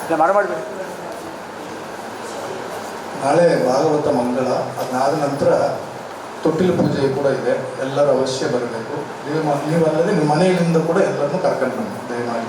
Speaker 2: ಇಲ್ಲ ಮರ ಮಾಡಬೇಡಿ.
Speaker 3: ನಾಳೆ ಭಾಗವತ ಮಂಗಳ, ಅದಾದ ನಂತರ ತೊಟ್ಟಿಲು ಪೂಜೆ ಕೂಡ ಇದೆ. ಎಲ್ಲರೂ ಅವಶ್ಯ ಬರಬೇಕು. ನೀವಲ್ಲದೆ ನಿಮ್ಮ ಮನೆಯಿಂದ ಕೂಡ ಎಲ್ಲರನ್ನೂ ಕರ್ಕೊಂಡು ಬನ್ನಿ ದಯಮಾಡಿ.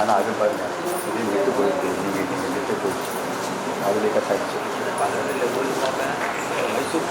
Speaker 2: ஆனால் அது பாருங்கள் இது நெட்டு போயிடுது. நீங்கள் நெட்டு போயிடுச்சு அதுலேயே கட் ஆகிடுச்சு. மைசூர்